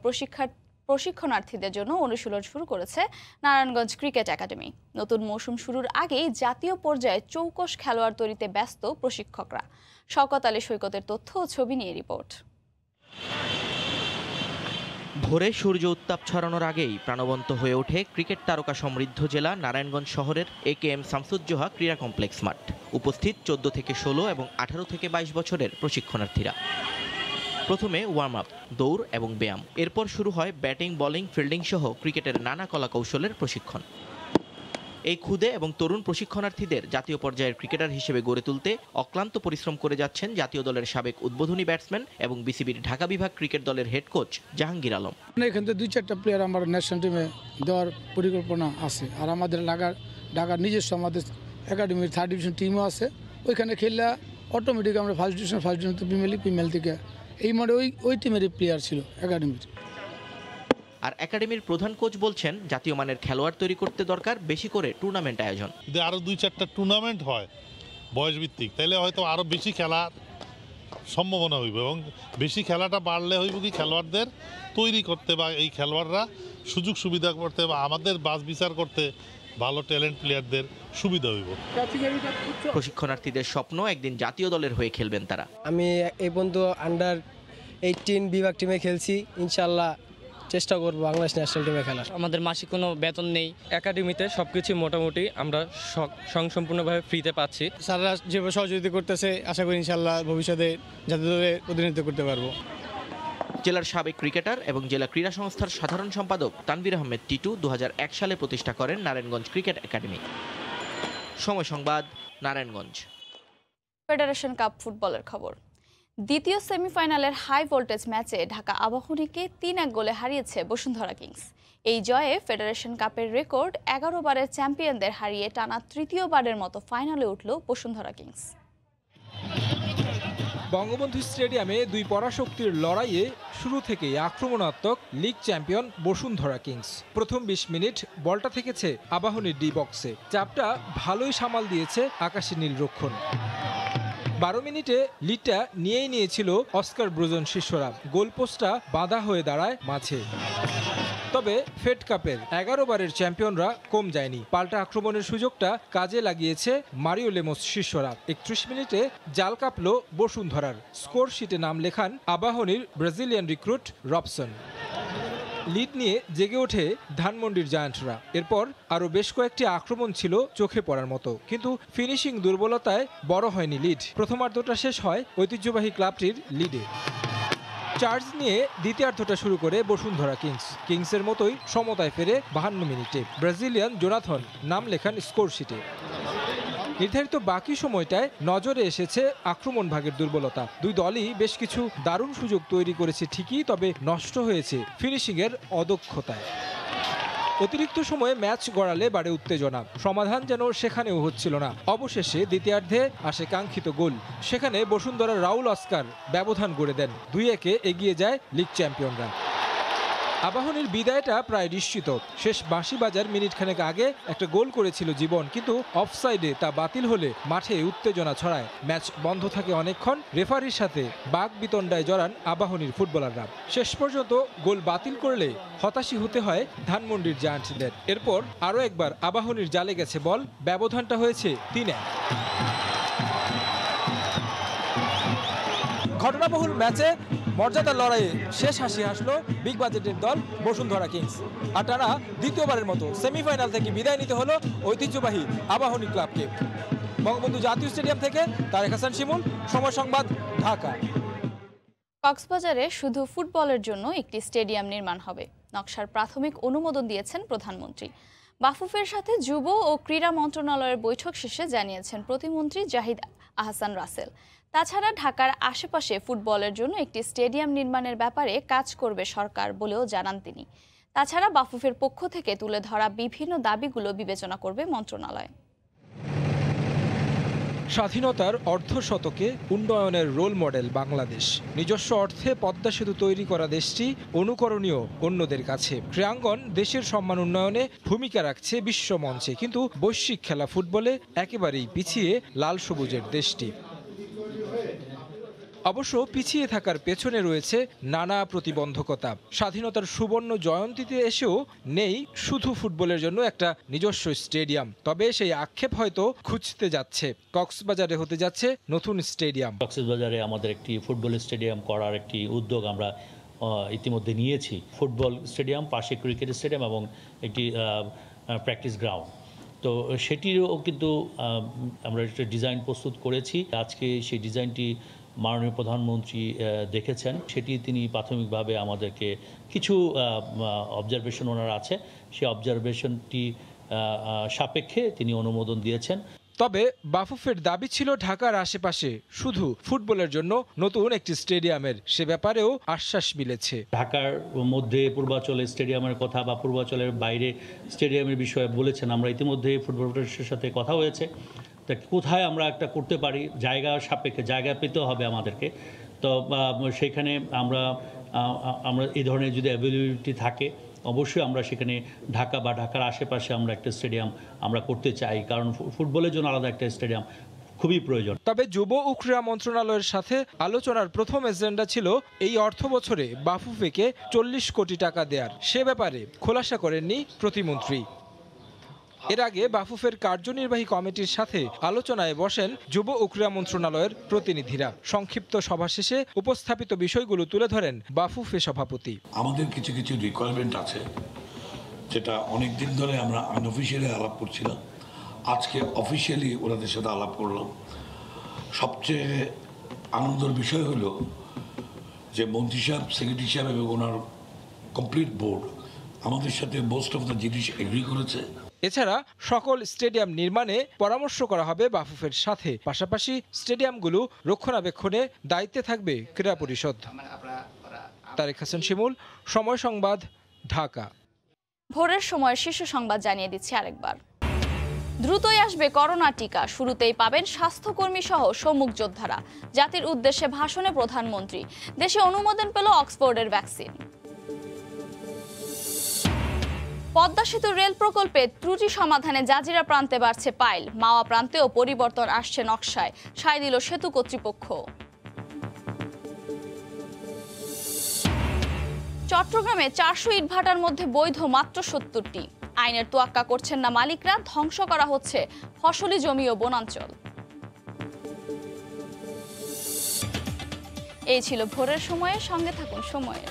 Speaker 1: প্রশিক্ষণার্থীদের জন্য অনুশীলন শুরু করেছে নারায়ণগঞ্জ ক্রিকেট একাডেমি। নতুন মৌসুম শুরুর আগেই জাতীয় পর্যায়ে চৌকস খেলোয়াড় তৈরিতে ব্যস্ত প্রশিক্ষকরা। শওকত আলী সৈকতের তথ্য ও ছবি নিয়ে রিপোর্ট।
Speaker 2: ভোরে সূর্য উত্তাপ ছড়ানোর আগেই প্রাণবন্ত হয়ে ওঠে ক্রিকেট তারকা সমৃদ্ধ জেলা নারায়ণগঞ্জ শহরের AKM শামসুজ্জোহা ক্রীড়া কমপ্লেক্স মাঠ। উপস্থিত 14 থেকে 16 এবং 18 থেকে 22 বছরের প্রশিক্ষণার্থীরা। প্রথমে ওয়ার্ম আপ, দৌড় এবং ব্যায়াম, এরপর শুরু হয় ব্যাটিং, বোলিং, ফিল্ডিং সহ ক্রিকেটের নানা কলা কৌশলের প্রশিক্ষণ। এই ক্ষুদে এবং তরুণ প্রশিক্ষণার্থীদের জাতীয় পর্যায়ের ক্রিকেটার হিসেবে গড়ে তুলতে অক্লান্ত পরিশ্রম করে যাচ্ছেন জাতীয় দলের সাবেক উদ্বোধনী ব্যাটসম্যান এবং বিসিবির ঢাকা বিভাগ ক্রিকেট দলের হেড কোচ জাহাঙ্গীর আলম।
Speaker 3: এখান থেকে 2-4টা প্লেয়ার আমার ন্যাশনাল টিমে দেওয়ার পরিকল্পনা আছে, আর আমাদের ঢাকার নিজস্ব আমাদের একাডেমির 3rd ডিভিশন টিমও আছে। ওইখানে খেললে অটোমেটিক আমরা ফার্স্ট ডিভিশন তো ফিমেল থেকে এই মানে ওই টিমেরই প্লেয়ার ছিল একাডেমির।
Speaker 2: আর একাডেমির প্রধান কোচ বলছেন জাতীয় মানের খেলোয়াড় তৈরি করতে দরকার বেশি করে টুর্নামেন্ট আয়োজন। যদি
Speaker 12: আরো 2-4টা টুর্নামেন্ট হয় বয়স ভিত্তিক, তাহলে হয়তো আরো বেশি খেলার সম্ভাবনা হইব এবং বেশি খেলাটা বাড়লে হইব কি খেলোয়াড়দের তৈরি করতে বা এই খেলোয়াড়রা সুযোগ সুবিধা করতে বা আমাদের বাছ বিচার করতে ভালো ট্যালেন্ট প্লেয়ারদের সুবিধা হইব।
Speaker 2: প্রশিক্ষণার্থীদের স্বপ্ন একদিন জাতীয় দলের হয়ে খেলবেন তারা।
Speaker 13: আমি এই পর্যন্ত আন্ডার 18 বিভাগ টিমে খেলছি, ইনশাল্লাহ
Speaker 4: চেষ্টা করবো বাংলাদেশ ন্যাশনাল টিমে খেলার।
Speaker 6: আমাদের মাসিক কোনো বেতন নেই, একাডেমিতে সবকিছু মোটামুটি আমরা স্বয়ংসম্পূর্ণভাবে ফ্রিতে পাচ্ছি।
Speaker 4: স্যাররা যেভাবে সহযোগিতা করতেছে, আশা করি ইনশাল্লাহ ভবিষ্যতে জাতীয় দলে প্রতিনিধিত্ব করতে পারবো।
Speaker 13: জেলার সাবেক ক্রিকেটার এবং জেলা ক্রীড়া সংস্থার সাধারণ সম্পাদক তানভীর আহমেদ টিটু 2001 সালে প্রতিষ্ঠা করেন নারায়ণগঞ্জ ক্রিকেট একাডেমি। সময় সংবাদ, নারায়ণগঞ্জ।
Speaker 1: ফেডারেশন কাপ ফুটবলের খবর। দ্বিতীয় সেমিফাইনালের হাই ভোল্টেজ ম্যাচে ঢাকা আবাহনীকে 3-1 গোলে হারিয়েছে বসুন্ধরা কিংস। এই জয়ে ফেডারেশন কাপের রেকর্ড 11 বারের চ্যাম্পিয়নদের হারিয়ে টানা তৃতীয়বারের মতো ফাইনালে উঠল বসুন্ধরা কিংস।
Speaker 14: বঙ্গবন্ধু স্টেডিয়ামে দুই পরাশক্তির লড়াইয়ে শুরু থেকেই আক্রমণাত্মক লিগ চ্যাম্পিয়ন বসুন্ধরা কিংস। প্রথম 20 মিনিট বলটা থেকেছে আবাহনীর ডি বক্সে, চাপটা ভালোই সামাল দিয়েছে আকাশী নীল রক্ষণ। 12 মিনিটে লিডটা নিয়েই নিয়েছিল অস্কার ব্রুজন শিষ্যরা, গোলপোস্টটা বাঁধা হয়ে দাঁড়ায় মাঝে। তবে ফেড কাপের 11 বারের চ্যাম্পিয়নরা কম যায়নি, পাল্টা আক্রমণের সুযোগটা কাজে লাগিয়েছে মারিও লেমোস শিষ্যরা। 31 মিনিটে জাল কাঁপল বসুন্ধরার, স্কোর শিটে নাম লেখান আবাহনীর ব্রাজিলিয়ান রিক্রুট রবসন। লিড নিয়ে জেগে ওঠে ধানমন্ডির জায়ান্টরা। এরপর আরও বেশ কয়েকটি আক্রমণ ছিল চোখে পড়ার মতো, কিন্তু ফিনিশিং দুর্বলতায় বড় হয়নি লিড। প্রথমার্ধটা শেষ হয় ঐতিহ্যবাহী ক্লাবটির লিডে। চার্জ নিয়ে দ্বিতীয়ার্ধটা শুরু করে বসুন্ধরা কিংসের মতোই সমতায় ফেরে 52 মিনিটে ব্রাজিলিয়ান জোনাথন নাম লেখান স্কোর শিটে। নির্ধারিত বাকি সময়টায় নজরে এসেছে আক্রমণ ভাগের দুর্বলতা। দুই দলই বেশ কিছু দারুণ সুযোগ তৈরি করেছে ঠিকই, তবে নষ্ট হয়েছে ফিনিশিংয়ের অদক্ষতায়। অতিরিক্ত সময়ে ম্যাচ গড়ালে বাড়ে উত্তেজনা, সমাধান যেন সেখানেও হচ্ছিল না। অবশেষে দ্বিতীয়ার্ধে আসে কাঙ্ক্ষিত গোল, সেখানে বসুন্ধরার রাউল অস্কার ব্যবধান গড়ে দেন। 2-1 এগিয়ে যায় লিগ চ্যাম্পিয়নরা। আবাহনীর বিদায়টা প্রায় নিশ্চিত। শেষ বাঁশি বাজার মিনিটখানেক আগে একটা গোল করেছিল জীবন, কিন্তু অফসাইডে তা বাতিল হলে মাঠে উত্তেজনা ছড়ায়। ম্যাচ বন্ধ থাকে অনেকক্ষণ, রেফারির সাথে বাক বিতণ্ডায় জড়ান আবাহনীর ফুটবলাররা। শেষ পর্যন্ত গোল বাতিল করলে হতাশি হতে হয় ধানমন্ডির জায়ান্টদের। এরপর আরও একবার আবাহনীর জালে গেছে বল, ব্যবধানটা হয়েছে 3-1। ঘটনাবহুল ম্যাচে মর্যাদার লড়াইয়ে শেষ হাসি হাসলো বিগ বাজেটের দল বসুন্ধরা কিংস। আর টানা দ্বিতীয়বারের মতো সেমিফাইনাল থেকে বিদায় নিতে হলো ঐতিহ্যবাহী আবাহনী ক্লাবকে। বঙ্গবন্ধু জাতীয় স্টেডিয়াম থেকে তারেক হাসান শিমুল, সময় সংবাদ, ঢাকা।
Speaker 1: কক্সবাজারে শুধু ফুটবলের জন্য একটি স্টেডিয়াম নির্মাণ হবে, নকশার প্রাথমিক অনুমোদন দিয়েছেন প্রধানমন্ত্রী। বাফুফের সাথে যুব ও ক্রীড়া মন্ত্রণালয়ের বৈঠক শেষে জানিয়েছেন প্রতিমন্ত্রী জাহিদ আহসান রাসেল। তাছাড়া ঢাকার আশেপাশে ফুটবলের জন্য একটি স্টেডিয়াম নির্মাণের ব্যাপারে কাজ করবে সরকার বলেও জানান তিনি। তাছাড়া বাফুফের পক্ষ থেকে তুলে ধরা বিভিন্ন দাবিগুলো বিবেচনা করবে মন্ত্রণালয়।
Speaker 14: স্বাধীনতার অর্ধশতকে উন্নয়নের রোল মডেল বাংলাদেশ। নিজস্ব অর্থে পদ্মা সেতু তৈরি করা দেশটি অনুকরণীয় অন্যদের কাছে। ক্রীড়াঙ্গন দেশের সম্মান উন্নয়নে ভূমিকা রাখছে বিশ্ব মঞ্চে, কিন্তু বৈশ্বিক খেলা ফুটবলে একেবারেই পিছিয়ে লাল সবুজের দেশটি। অবশ্য পিছিয়ে থাকার পেছনে রয়েছে নানা প্রতিবন্ধকতা। স্বাধীনতার সুবর্ণ জয়ন্তীতে এসেও নেই শুধু ফুটবলের জন্য একটা নিজস্ব স্টেডিয়াম। তবে সেই আক্ষেপ হয়তো খুঁজতে যাচ্ছে। কক্সবাজারে হতে যাচ্ছে নতুন স্টেডিয়াম।
Speaker 15: কক্সবাজারে আমাদের একটি ফুটবল স্টেডিয়াম করার একটি উদ্যোগ আমরা ইতিমধ্যে নিয়েছি। ফুটবল স্টেডিয়াম, পাশে ক্রিকেট স্টেডিয়াম এবং একটি প্র্যাকটিস গ্রাউন্ড। তো সেটিরও কিন্তু আমরা একটা ডিজাইন প্রস্তুত করেছি। আজকে সেই ডিজাইনটি মাননীয় প্রধানমন্ত্রী দেখেছেন। সেটি তিনি প্রাথমিকভাবে আমাদেরকে কিছু অবজারভেশন ওনার আছে, সেই অবজারভেশনটি সাপেক্ষে তিনি অনুমোদন দিয়েছেন।
Speaker 14: তবে বাফুফের দাবি ছিল ঢাকার আশেপাশে শুধু ফুটবলের জন্য নতুন একটি স্টেডিয়ামের, সে ব্যাপারেও আশ্বাস মিলেছে।
Speaker 15: ঢাকার মধ্যে পূর্বাঞ্চলের স্টেডিয়ামের কথা বা পূর্বাঞ্চলের বাইরে স্টেডিয়ামের বিষয়ে বলেছেন। আমরা ইতিমধ্যে ফুটবল ফেডারেশনের সাথে কথা হয়েছে, তা কোথায় আমরা একটা করতে পারি, জায়গা সাপেক্ষে জায়গা পেতে হবে আমাদেরকে। তো সেখানে আমরা এই ধরনের যদি অ্যাভেলেবিলিটি থাকে, অবশ্যই আমরা সেখানে ঢাকা বা ঢাকার আশেপাশে আমরা একটা স্টেডিয়াম আমরা করতে চাই, কারণ ফুটবলের জন্য আলাদা একটা স্টেডিয়াম খুবই প্রয়োজন।
Speaker 14: তবে যুব ও ক্রীড়া মন্ত্রণালয়ের সাথে আলোচনার প্রথম এজেন্ডা ছিল এই অর্থ বছরে বাফুফেকে 40 কোটি টাকা দেওয়ার। সে ব্যাপারে খোলাসা করেননি প্রতিমন্ত্রী। এর আগে বাফুফের কার্যনির্বাহী কমিটির সাথে আলোচনায় বসেন যুব ও ক্রীড়া মন্ত্রণালয়ের প্রতিনিধিরা। সংক্ষিপ্ত সভা শেষে উপস্থাপিত বিষয়গুলো তুলে ধরেন বাফুফে সভাপতি।
Speaker 7: আমাদের কিছু কিছু রিকোয়ারমেন্ট আছে, যেটা অনেক দিন ধরে আমরা আনঅফিসিয়ালি আলাপ করছিলাম, আজকে অফিসিয়ালি ওনাদের সাথে আলাপ করলাম। সবচেয়ে আনন্দের বিষয় হলো যে মন্ত্রী সাহেব, সেক্রেটারি সাহেব এবং ওনার কমপ্লিট বোর্ড আমাদের সাথে মোস্ট অফ দ্য জিনিস এগ্রি করেছে।
Speaker 14: এছাড়া সকল স্টেডিয়াম নির্মাণে পরামর্শ করা হবে বাফুফের সাথে। পাশাপাশি স্টেডিয়ামগুলো রক্ষণাবেক্ষণে দায়িত্বে থাকবে ক্রীড়া পরিষদ। তারেক হাসান শিমুল, সময় সংবাদ, ঢাকা।
Speaker 1: ভোরের সময় শীর্ষ সংবাদ জানিয়ে দিচ্ছি আরেকবার। দ্রুতই আসবে করোনা টিকা, শুরুতেই পাবেন স্বাস্থ্যকর্মী সহ সম্মুখ যোদ্ধারা। জাতির উদ্দেশ্যে ভাষণে প্রধানমন্ত্রী। দেশে অনুমোদন পেল অক্সফোর্ডের ভ্যাকসিন। পদ্মা সেতু রেল প্রকল্পে ত্রুটি সমাধানে জাজিরা প্রান্তে বাড়ছে পাইল। মাওয়া প্রান্তেও পরিবর্তন আসছে নকশায়, সায় দিল সেতু কর্তৃপক্ষ। চট্টগ্রামে 400 ইটভাটার মধ্যে বৈধ মাত্র 70টি। আইনের তোয়াক্কা করছেন না মালিকরা, ধ্বংস করা হচ্ছে ফসলি জমি ও বনাঞ্চল। এই ছিল ভোরের সময়ে, সঙ্গে থাকুন সময়ের।